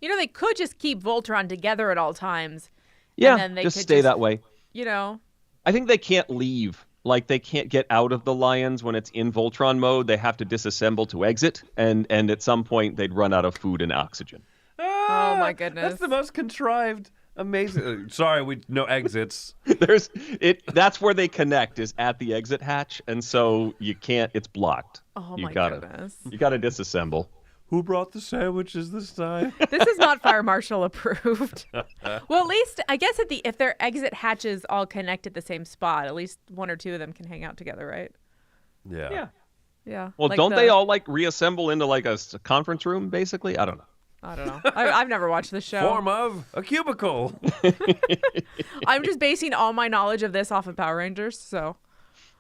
They could just keep Voltron together at all times.
Yeah,
and then they
just
could
stay that way.
I
think they can't leave. Like, they can't get out of the lions when it's in Voltron mode. They have to disassemble to exit, and at some point they'd run out of food and oxygen.
Oh my goodness.
That's the most contrived. Amazing. Sorry, no exits.
That's where they connect, is at the exit hatch, and so you can't. It's blocked.
Oh my goodness.
You gotta disassemble.
Who brought the sandwiches this time?
This is not fire marshal approved. Well, at least I guess if their exit hatches all connect at the same spot, at least one or two of them can hang out together, right?
Yeah.
Well, like don't they all like reassemble into like a conference room, basically? I don't know.
I've never watched the show.
Form of a cubicle.
I'm just basing all my knowledge of this off of Power Rangers, so.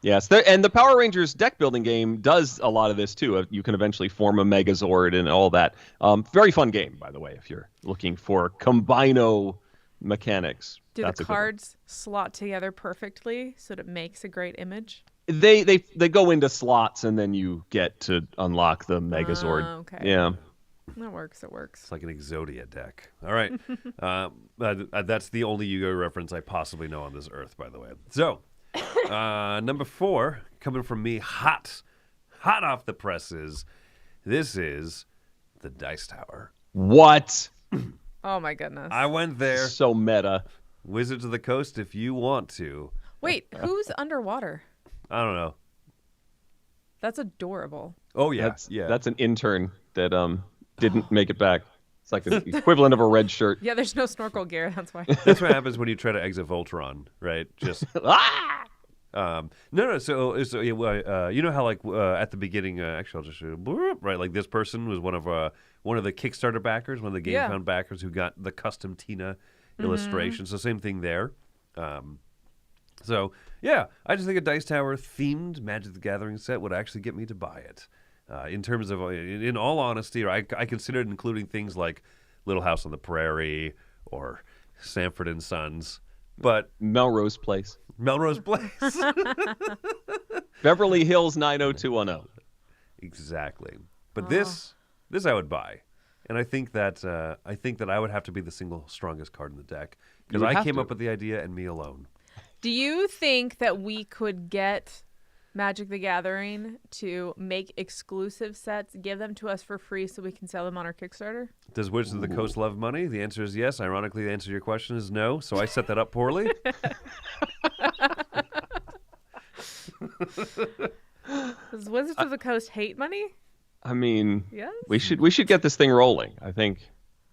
Yes, and the Power Rangers deck building game does a lot of this too. You can eventually form a Megazord and all that. Very fun game, by the way, if you're looking for combino mechanics.
Do the cards slot together perfectly so that it makes a great image?
They go into slots, and then you get to unlock the Megazord.
Okay.
Yeah.
It works.
It's like an Exodia deck. All right. That's the only Yu-Gi-Oh reference I possibly know on this earth, by the way. So, number 4, coming from me, hot off the presses, this is the Dice Tower.
What?
Oh, my goodness.
I went there.
So meta.
Wizards of the Coast, if you want to.
Wait, who's underwater?
I don't know.
That's adorable.
Oh, yeah.
That's an intern that didn't make it back. It's like the equivalent of a red shirt.
Yeah, there's no snorkel gear. That's why.
That's what happens when you try to exit Voltron, right? Just no. So you know how like at the beginning, actually, I'll just right. Like this person was one of the Kickstarter backers, one of the GameFound backers who got the custom Tina illustration. So same thing there. So yeah, I just think a Dice Tower themed Magic the Gathering set would actually get me to buy it. In terms of, in all honesty, I considered including things like Little House on the Prairie or Sanford and Sons, but
Melrose Place, Beverly Hills 90210.
Exactly. But this I would buy, and I think that I would have to be the single strongest card in the deck because I came up with the idea and me alone.
Do you think that we could get Magic the Gathering to make exclusive sets, give them to us for free so we can sell them on our Kickstarter?
Does Wizards of the Coast love money? The answer is yes. Ironically, the answer to your question is no, so I set that up poorly.
Does Wizards of the Coast hate money?
I mean,
yes?
we should get this thing rolling. I think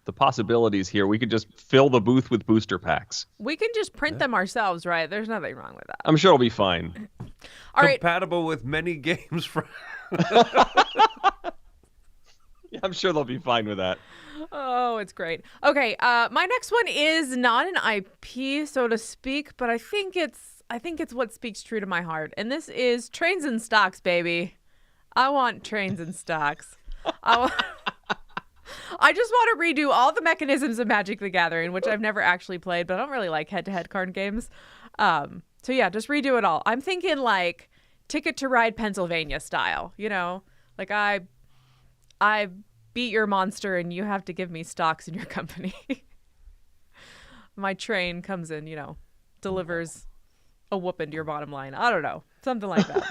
the possibilities here, we could just fill the booth with booster packs.
We can just print them ourselves, right? There's nothing wrong with that.
I'm sure it'll be fine.
All right.
Compatible with many games.
Yeah, I'm sure they'll be fine with that.
Oh, it's great. Okay, my next one is not an IP, so to speak, but I think it's what speaks true to my heart, and this is Trains and Stocks, baby. I want Trains and Stocks. I just want to redo all the mechanisms of Magic the Gathering, which I've never actually played, but I don't really like head-to-head card games. So yeah, just redo it all. I'm thinking like Ticket to Ride Pennsylvania style, Like I beat your monster and you have to give me stocks in your company. My train comes in, delivers a whooping to your bottom line. I don't know. Something like that.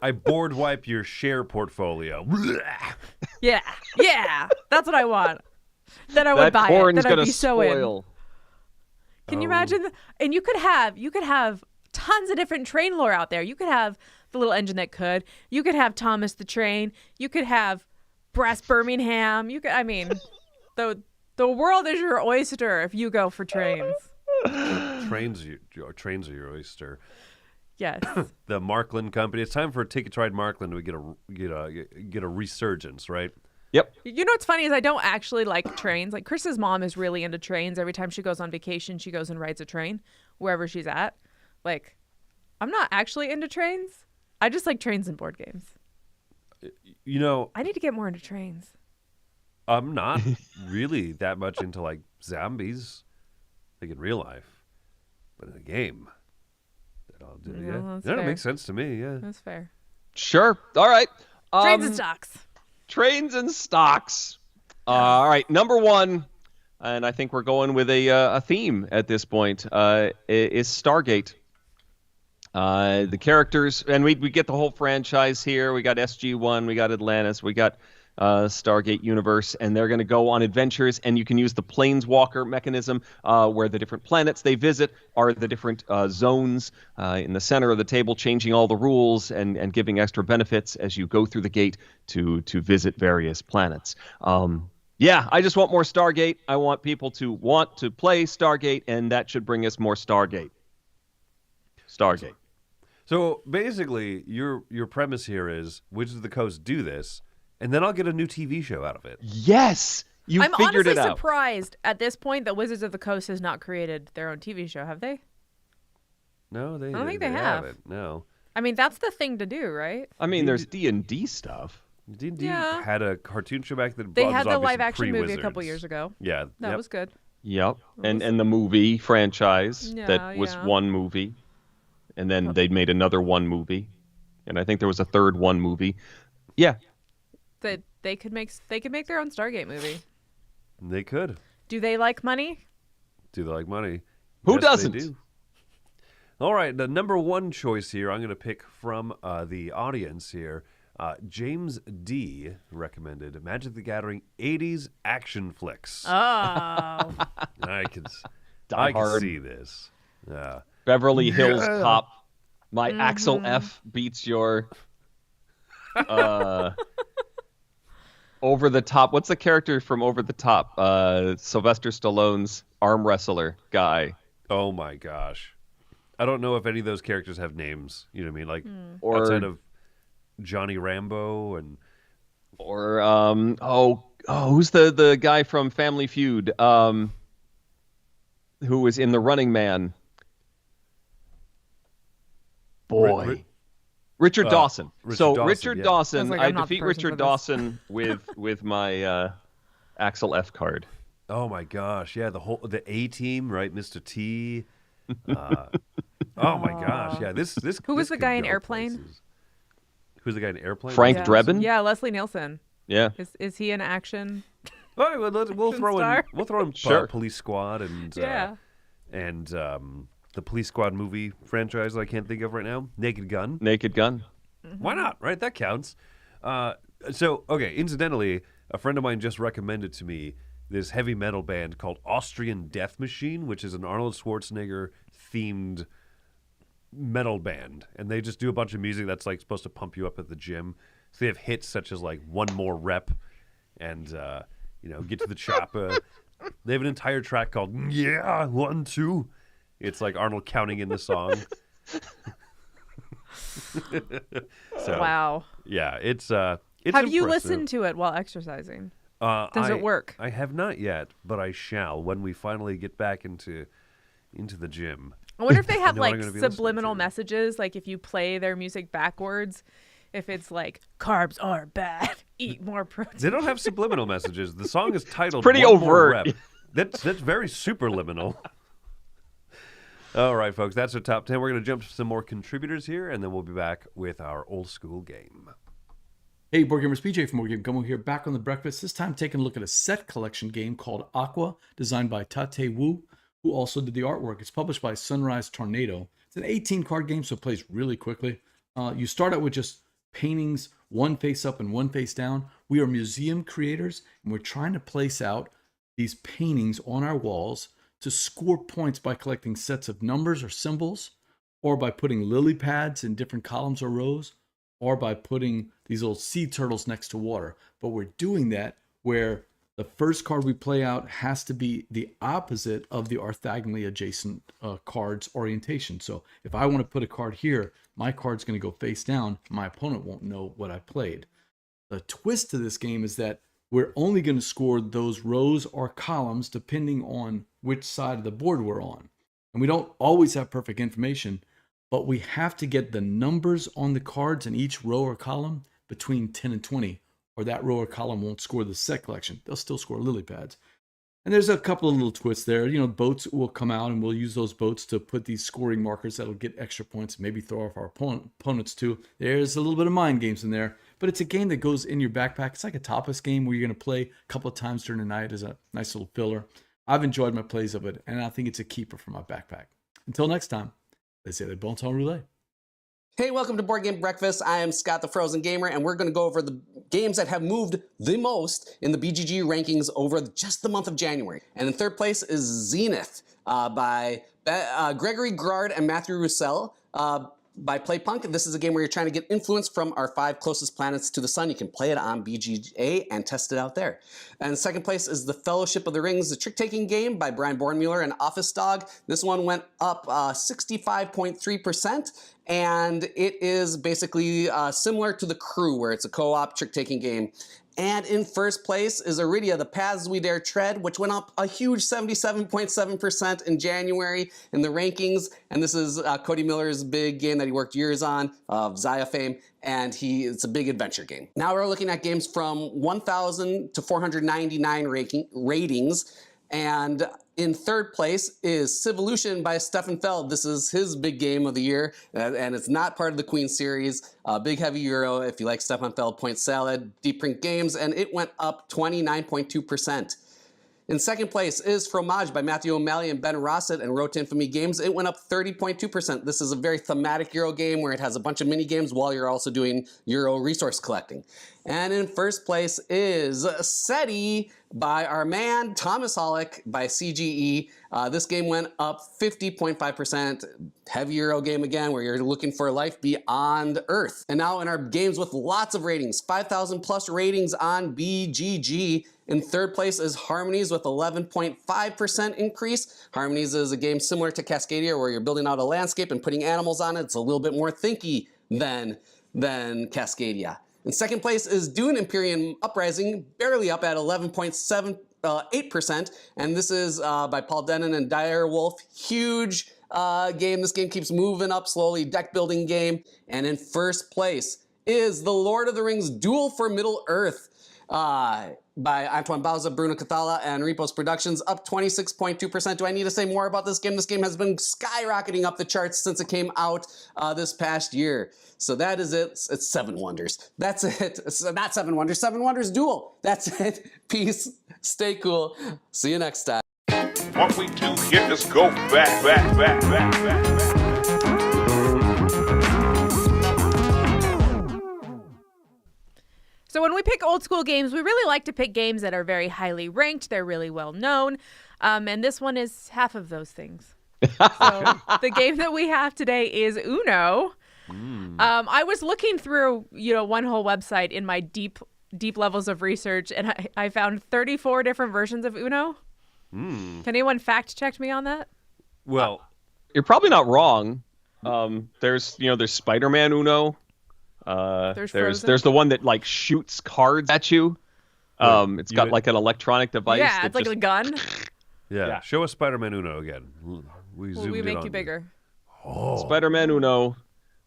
I board wipe your share portfolio.
Yeah. That's what I want. Then I would buy it. Then I'd be so in. Can you imagine? And you could have tons of different train lore out there. You could have the little engine that could. You could have Thomas the Train. You could have Brass Birmingham. The world is your oyster if you go for trains.
Trains are your oyster.
Yes.
The Markland Company. It's time for Ticket to Ride Markland to get a resurgence, right?
Yep.
You know what's funny is I don't actually like trains. Like Chris's mom is really into trains. Every time she goes on vacation, she goes and rides a train wherever she's at. Like, I'm not actually into trains. I just like trains and board games. I need to get more into trains.
I'm not really that much into like zombies, like in real life, but in a game, that'll do. Yeah, that makes sense to me. Yeah,
that's fair.
Sure. All right.
Trains and stocks.
Trains and stocks. All right. Number one, and I think we're going with a theme at this point, is Stargate. The characters, and we get the whole franchise here. We got SG-1, we got Atlantis, we got Stargate Universe, and they're going to go on adventures, and you can use the Planeswalker mechanism where the different planets they visit are the different zones in the center of the table, changing all the rules and giving extra benefits as you go through the gate to visit various planets. Yeah, I just want more Stargate. I want people to want to play Stargate, and that should bring us more Stargate.
So basically, your premise here is Wizards of the Coast do this, and then I'll get a new TV show out of it.
Yes,
I'm
figured it out.
I'm honestly surprised at this point that Wizards of the Coast has not created their own TV show. Have they?
No,
I don't think they have.
Haven't. No.
I mean, that's the thing to do, right?
I mean, there's D&D stuff.
D&D had a cartoon show back then.
They had the live-action movie a couple years ago.
Yeah,
that was good.
Yep, and the movie franchise that was one movie. And then they made another one movie, and I think there was a third one movie. Yeah,
they could make their own Stargate movie.
They could.
Do they like money?
Do they like money?
Who
yes,
doesn't?
They do. All right, the number one choice here, I'm going to pick from the audience here. James D. recommended Magic the Gathering 80s action flicks.
Oh,
I can see this.
Beverly Hills Cop. My Axel F beats your Over the Top. What's the character from Over the Top? Sylvester Stallone's arm wrestler guy.
Oh my gosh. I don't know if any of those characters have names. You know what I mean? Like outside of Johnny Rambo and
who's the guy from Family Feud who was in The Running Man? Boy. Richard Dawson. Richard Dawson, I defeat Richard Dawson with my Axel F card.
Oh my gosh. Yeah, the A-Team, right? Mr. T. Oh my gosh. Yeah, this
Who was the guy in Airplane?
Places. Who's the guy in Airplane?
Frank Drebin?
Yeah, Leslie Nielsen.
Yeah.
Is he in action?
All right, we'll throw in
Sure.
Police Squad and the Police Squad movie franchise that I can't think of right now. Naked Gun.
Mm-hmm.
Why not? Right, that counts. Incidentally, a friend of mine just recommended to me this heavy metal band called Austrian Death Machine, which is an Arnold Schwarzenegger themed metal band, and they just do a bunch of music that's like supposed to pump you up at the gym. So they have hits such as like One More Rep and Get to the Chopper. They have an entire track called 1 2. It's like Arnold counting in the song.
Wow.
Yeah, it's
have
impressive.
You listened to it while exercising? Does it work?
I have not yet, but I shall when we finally get back into the gym.
I wonder if they have like subliminal messages, like if you play their music backwards, if it's like carbs are bad, eat more protein.
They don't have subliminal messages. The song is titled
pretty
One
overt.
More Rep. That's very superliminal. All right, folks, that's our top 10. We're going to jump to some more contributors here, and then we'll be back with our old school game.
Hey, Board Gamers, BJ from Board Game Gummo here, back on the breakfast. This time taking a look at a set collection game called Aqua, designed by Tate Wu, who also did the artwork. It's published by Sunrise Tornado. It's an 18-card game, so it plays really quickly. You start out with just paintings, one face up and one face down. We are museum creators, and we're trying to place out these paintings on our walls to score points by collecting sets of numbers or symbols, or by putting lily pads in different columns or rows, or by putting these little sea turtles next to water. But we're doing that where the first card we play out has to be the opposite of the orthogonally adjacent card's orientation. So if I want to put a card here, my card's going to go face down. My opponent won't know what I played. The twist to this game is that we're only going to score those rows or columns depending on which side of the board we're on. And we don't always have perfect information, but we have to get the numbers on the cards in each row or column between 10 and 20, or that row or column won't score the set collection. They'll still score lily pads. And there's a couple of little twists there. You know, boats will come out, and we'll use those boats to put these scoring markers that'll get extra points, maybe throw off our opponents too. There's a little bit of mind games in there, but it's a game that goes in your backpack. It's like a tapas game where you're going to play a couple of times during the night as a nice little filler. I've enjoyed my plays of it, and I think it's a keeper for my backpack. Until next time, let's say the bon temps roulette.
Hey, welcome to Board Game Breakfast. I am Scott the Frozen Gamer, and we're going to go over the games that have moved the most in the BGG rankings over just the month of January. And in third place is Zenith by Gregory Grard and Matthew Roussel. By Playpunk. This is a game where you're trying to get influence from our 5 closest planets to the sun. You can play it on BGA and test it out there. And second place is The Fellowship of the Rings, the trick-taking game by Brian Bornmuller and Office Dog. This one went up 65.3%, and it is basically similar to The Crew, where it's a co-op trick-taking game. And in first place is Iridia, The Paths We Dare Tread, which went up a huge 77.7% in January in the rankings. And this is Cody Miller's big game that he worked years on, of Zaya fame, and it's a big adventure game. Now we're looking at games from 1,000 to 499 ratings. And in third place is Civolution by Stefan Feld. This is his big game of the year, and it's not part of the Queen series. Big Heavy Euro, if you like Stefan Feld, Point Salad, Deep Print Games, and it went up 29.2%. In second place is Fromage by Matthew O'Malley and Ben Rossett and Road to Infamy Games. It went up 30.2%. This is a very thematic Euro game where it has a bunch of mini games while you're also doing Euro resource collecting. And in first place is SETI by our man Thomas Hollick by CGE. This game went up 50.5%. Heavy Euro game again where you're looking for life beyond Earth. And now in our games with lots of ratings, 5,000 plus ratings on BGG. In third place is Harmonies with 11.5% increase. Harmonies is a game similar to Cascadia where you're building out a landscape and putting animals on it. It's a little bit more thinky than Cascadia. In second place is Dune Imperium Uprising, barely up at 11.8%. And this is by Paul Denon and Direwolf. Huge game. This game keeps moving up slowly, deck building game. And in first place is The Lord of the Rings Duel for Middle-earth by Antoine Bauza, Bruno Cathala, and Repos Productions, up 26.2%. Do I need to say more about this game? This game has been skyrocketing up the charts since it came out this past year. So that is it. It's 7 Wonders. That's it. It's not 7 Wonders. 7 Wonders Duel. That's it. Peace. Stay cool. See you next time.
What we do here is go back.
So when we pick old school games, we really like to pick games that are very highly ranked. They're really well known. And this one is half of those things. So the game that we have today is Uno. I was looking through, one whole website in my deep levels of research, and I found 34 different versions of Uno. Can anyone fact check me on that?
Well, you're probably not wrong. There's Spider-Man Uno. There's the one that like shoots cards at you. It's got like an electronic device.
Yeah, it's like a gun.
Yeah. Show us Spider-Man Uno again. We
make you bigger.
Spider-Man Uno.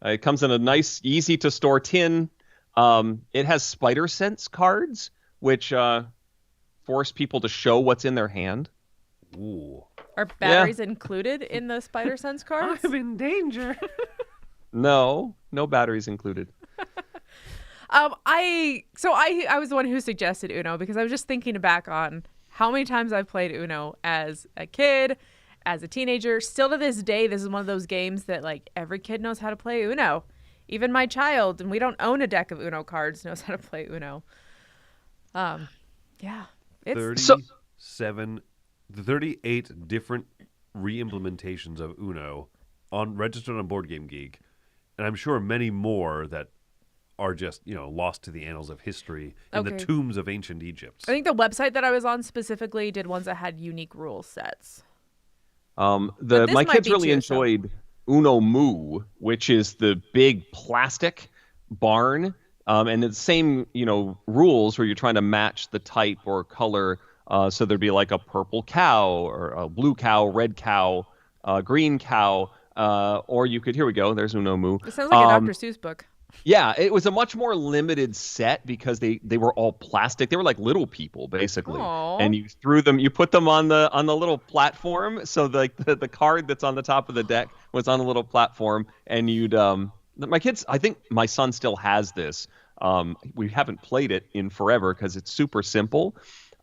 It comes in a nice, easy to store tin. It has Spider Sense cards, which force people to show what's in their hand.
Ooh.
Are batteries included in the Spider Sense cards?
I'm in danger.
No batteries included.
I was the one who suggested Uno because I was just thinking back on how many times I've played Uno as a kid, as a teenager. Still to this day, this is one of those games that like every kid knows how to play Uno. Even my child, and we don't own a deck of Uno cards, knows how to play Uno. Yeah. It's
38 different re-implementations of Uno registered on Board Game Geek, and I'm sure many more that are just, lost to the annals of history in the tombs of ancient Egypt.
I think the website that I was on specifically did ones that had unique rule sets.
My kids really enjoyed Uno Moo, which is the big plastic barn, and it's the same, rules where you're trying to match the type or color. So there'd be like a purple cow or a blue cow, red cow, green cow, or you could, here we go, there's Uno Moo.
It sounds like a Dr. Seuss book.
Yeah, it was a much more limited set because they were all plastic. They were like little people basically.
Aww.
And you put them on the little platform. So like the card that's on the top of the deck was on a little platform, and my kids, I think my son still has this. We haven't played it in forever because it's super simple.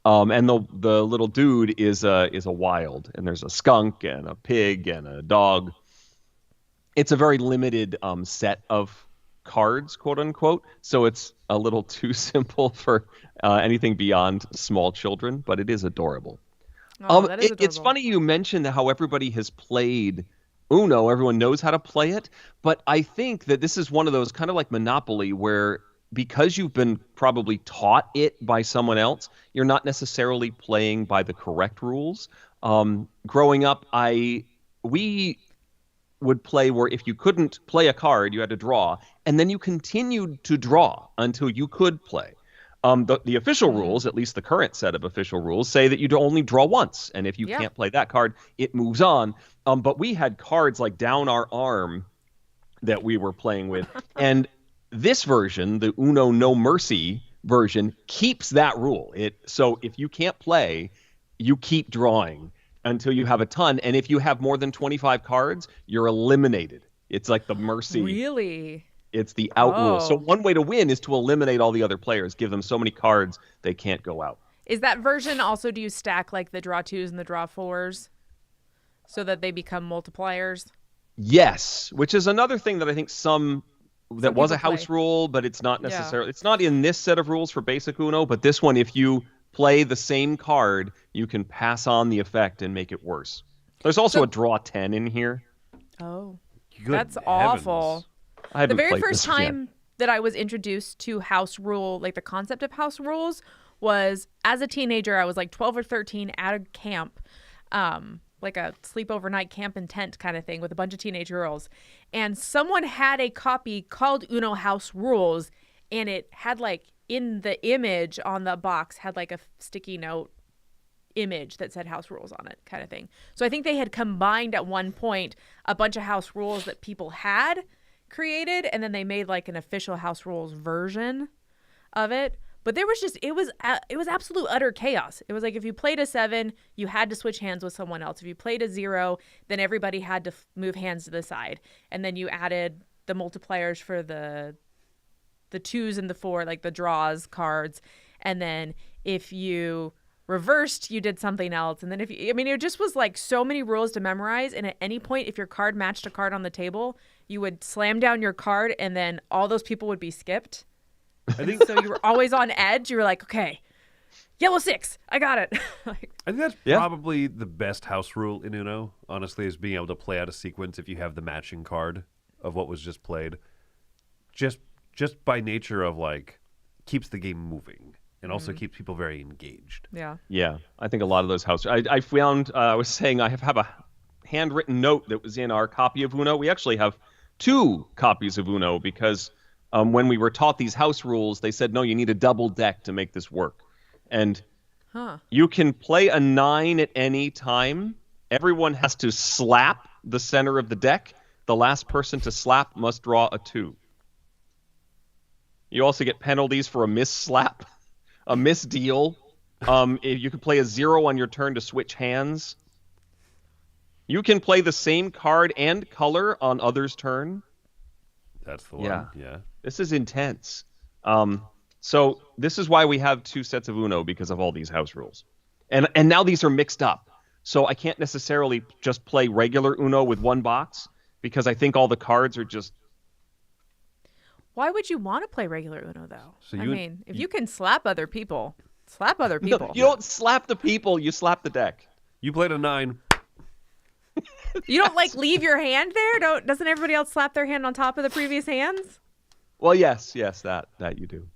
And the little dude is a wild, and there's a skunk and a pig and a dog. It's a very limited set of cards, quote unquote, so it's a little too simple for anything beyond small children, but it is adorable.
That is adorable.
It's funny you mentioned how everybody has played Uno, everyone knows how to play it, but I think that this is one of those kind of like Monopoly where because you've been probably taught it by someone else, you're not necessarily playing by the correct rules. Growing up, we would play where if you couldn't play a card, you had to draw, and then you continued to draw until you could play. The official rules, at least the current set of official rules, say that you only draw once, and if you can't play that card, it moves on. But we had cards like down our arm that we were playing with, and this version, the Uno No Mercy version, keeps that rule. So if you can't play, you keep drawing until you have a ton, and if you have more than 25 cards, you're eliminated. It's like the mercy.
Really?
It's the out rule. So one way to win is to eliminate all the other players, give them so many cards they can't go out.
Is that version also, do you stack like the draw twos and the draw fours so that they become multipliers?
Yes, which is another thing that I think that was a house rule, but it's not necessarily, it's not in this set of rules for basic Uno, but this one, if you play the same card, you can pass on the effect and make it worse. There's also a draw 10 in here.
Oh,
Good
that's
heavens.
awful.
The
very first time that I was introduced to house rule, like the concept of house rules, was as a teenager. I was like 12 or 13 at a camp, like a sleep overnight camp and tent kind of thing with a bunch of teenage girls. And someone had a copy called Uno House Rules, and it had like in the image on the box had like a sticky note image that said house rules on it kind of thing. So I think they had combined at one point a bunch of house rules that people had created, and then they made like an official house rules version of it. But there was just, it was absolute utter chaos. It was like if you played a 7, you had to switch hands with someone else. If you played a 0, then everybody had to move hands to the side. And then you added the multipliers for the 2s and the 4, like the draws cards. And then if you reversed, you did something else. And then it just was like so many rules to memorize. And at any point, if your card matched a card on the table, you would slam down your card and then all those people would be skipped. I think so. You were always on edge. You were like, okay, yellow 6, I got it.
I think that's probably the best house rule in Uno, honestly, is being able to play out a sequence if you have the matching card of what was just played. Just by nature of like, keeps the game moving and also keeps people very engaged.
Yeah.
Yeah, I think a lot of those house. I found, I was saying I have a handwritten note that was in our copy of Uno. We actually have 2 copies of Uno because when we were taught these house rules, they said, no, you need a double deck to make this work. And you can play a 9 at any time. Everyone has to slap the center of the deck. The last person to slap must draw a 2. You also get penalties for a misslap, a misdeal. You can play a 0 on your turn to switch hands. You can play the same card and color on others' turn.
That's the one. Yeah.
This is intense. So this is why we have 2 sets of Uno, because of all these house rules. And now these are mixed up. So I can't necessarily just play regular Uno with 1 box, because I think all the cards are just...
Why would you want to play regular Uno, though?
So
if you can slap other people, slap other people.
No, you don't slap the people, you slap the deck.
You played a 9.
You don't, like, leave your hand there? Doesn't everybody else slap their hand on top of the previous hands?
Well, yes, that you do.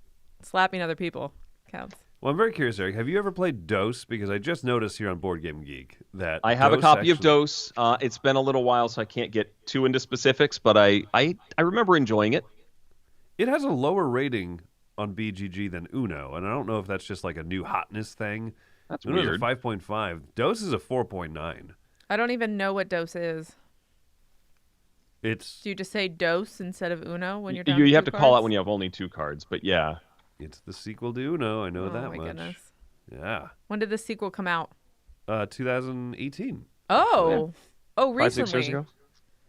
Slapping other people counts.
Well, I'm very curious, Eric. Have you ever played Dose? Because I just noticed here on Board Game Geek that
I have a copy of Dose. It's been a little while, so I can't get too into specifics, but I remember enjoying it.
It has a lower rating on BGG than Uno, and I don't know if that's just like a new hotness thing.
That's
Uno's
weird.
a 5.5. Dose is a 4.9.
I don't even know what Dose is. Do you just say Dose instead of Uno when you're down
You
to
have
2
to call
cards?
out when you have only 2 cards, but yeah.
It's the sequel to Uno. I know that
Oh, my
much.
goodness.
Yeah.
When did the sequel come out?
2018.
Oh. Oh,
5-6
recently.
years ago.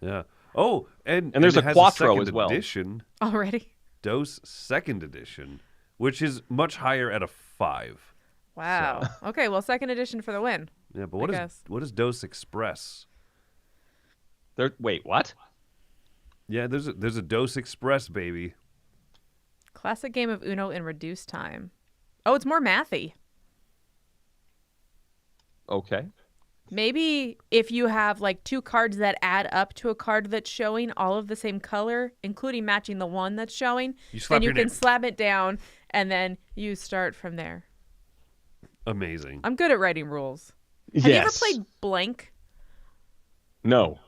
Yeah. Oh, and
there's
it
a
has
Quattro
second
as well.
Edition,
Already?
Dose Second Edition, which is much higher at a 5.
Wow.
So.
Okay, well, 2nd edition for the win.
Yeah, but what is Dose Express?
Wait, what?
Yeah, there's a Dose Express, baby.
Classic game of Uno in reduced time. Oh, it's more mathy.
Okay.
Maybe if you have like 2 cards that add up to a card that's showing all of the same color, including matching the one that's showing, then you can slap it down and then you start from there.
Amazing.
I'm good at writing rules. Have you ever played Blank?
No.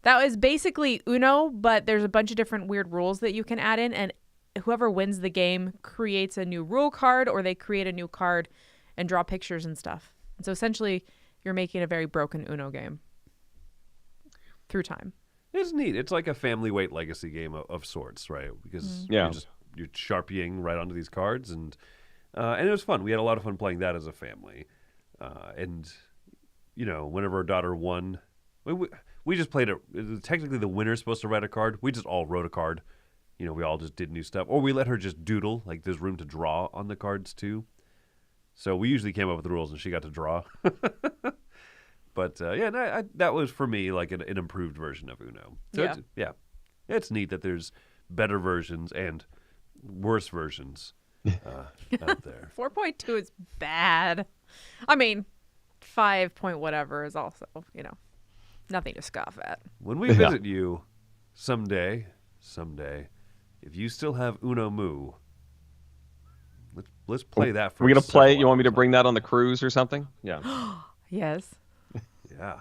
That was basically Uno, but there's a bunch of different weird rules that you can add in, and whoever wins the game creates a new rule card, or they create a new card and draw pictures and stuff. And so essentially, you're making a very broken Uno game through time.
It's neat. It's like a family weight legacy game of sorts, right? Because you're sharpieing right onto these cards, and it was fun. We had a lot of fun playing that as a family. And whenever our daughter won, we just played it. Technically, the winner's supposed to write a card. We just all wrote a card. We all just did new stuff, or we let her just doodle. Like there's room to draw on the cards too. So we usually came up with the rules, and she got to draw. But that was for me like an improved version of Uno. So it's neat that there's better versions and worse versions out there.
4.2 is bad. I mean, 5 point whatever is also, nothing to scoff at.
When we visit you someday, if you still have Uno Mu, let's play that for
We're going to play it? You want me to bring that on the cruise or something? Yeah.
Yes.
Yeah.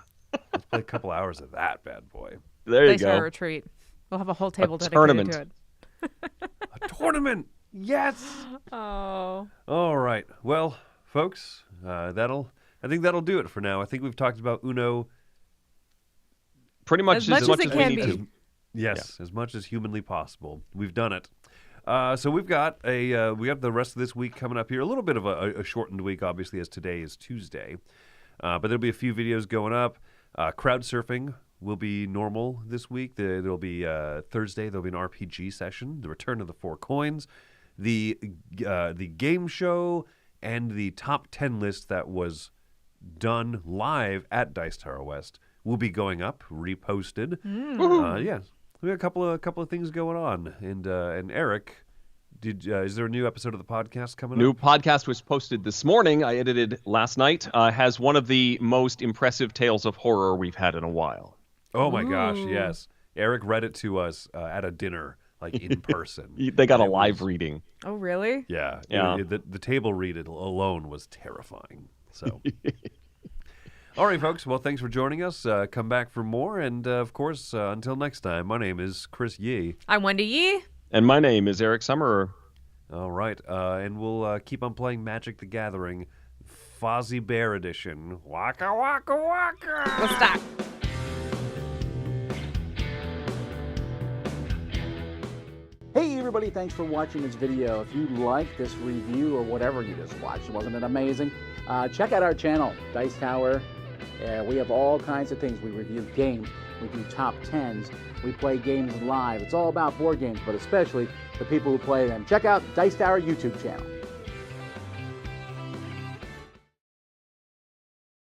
Let's play a couple hours of that bad boy.
There you
Nice
go.
for a retreat. We'll have a whole table dedicated
tournament.
to it.
A tournament! Yes!
Oh.
All right. Well, folks, I think that'll do it for now. I think we've talked about Uno
pretty much
as much as it can be.
As much as humanly possible. We've done it. So we got the rest of this week coming up here. A little bit of a shortened week, obviously, as today is Tuesday. But there'll be a few videos going up. Crowd surfing will be normal this week. There'll be Thursday. There'll be an RPG session. The Return of the 4 Coins, the game show, and the top 10 list that was done live at Dice Tower West will be going up, reposted. We got a couple of things going on. And Eric, is there a new episode of the podcast coming up?
New podcast was posted this morning. I edited last night. Has one of the most impressive tales of horror we've had in a while.
Oh my gosh, yes. Eric read it to us at a dinner, like in person.
They got a live reading.
Oh, really?
Yeah.
Yeah.
The table read it alone was terrifying. So, all right, folks. Well, thanks for joining us. Come back for more. And, of course, until next time, my name is Chris Yi.
I'm Wendy Yi.
And my name is Eric Summerer.
All right. And we'll keep on playing Magic the Gathering, Fozzie Bear Edition. Waka, waka, waka.
Let's stop.
Hey everybody, thanks for watching this video. If you like this review or whatever you just watched, wasn't it amazing? Check out our channel, Dice Tower We have all kinds of things. We review games, we do top 10s, we play games live. It's all about board games, but especially the people who play them. Check out Dice Tower YouTube channel.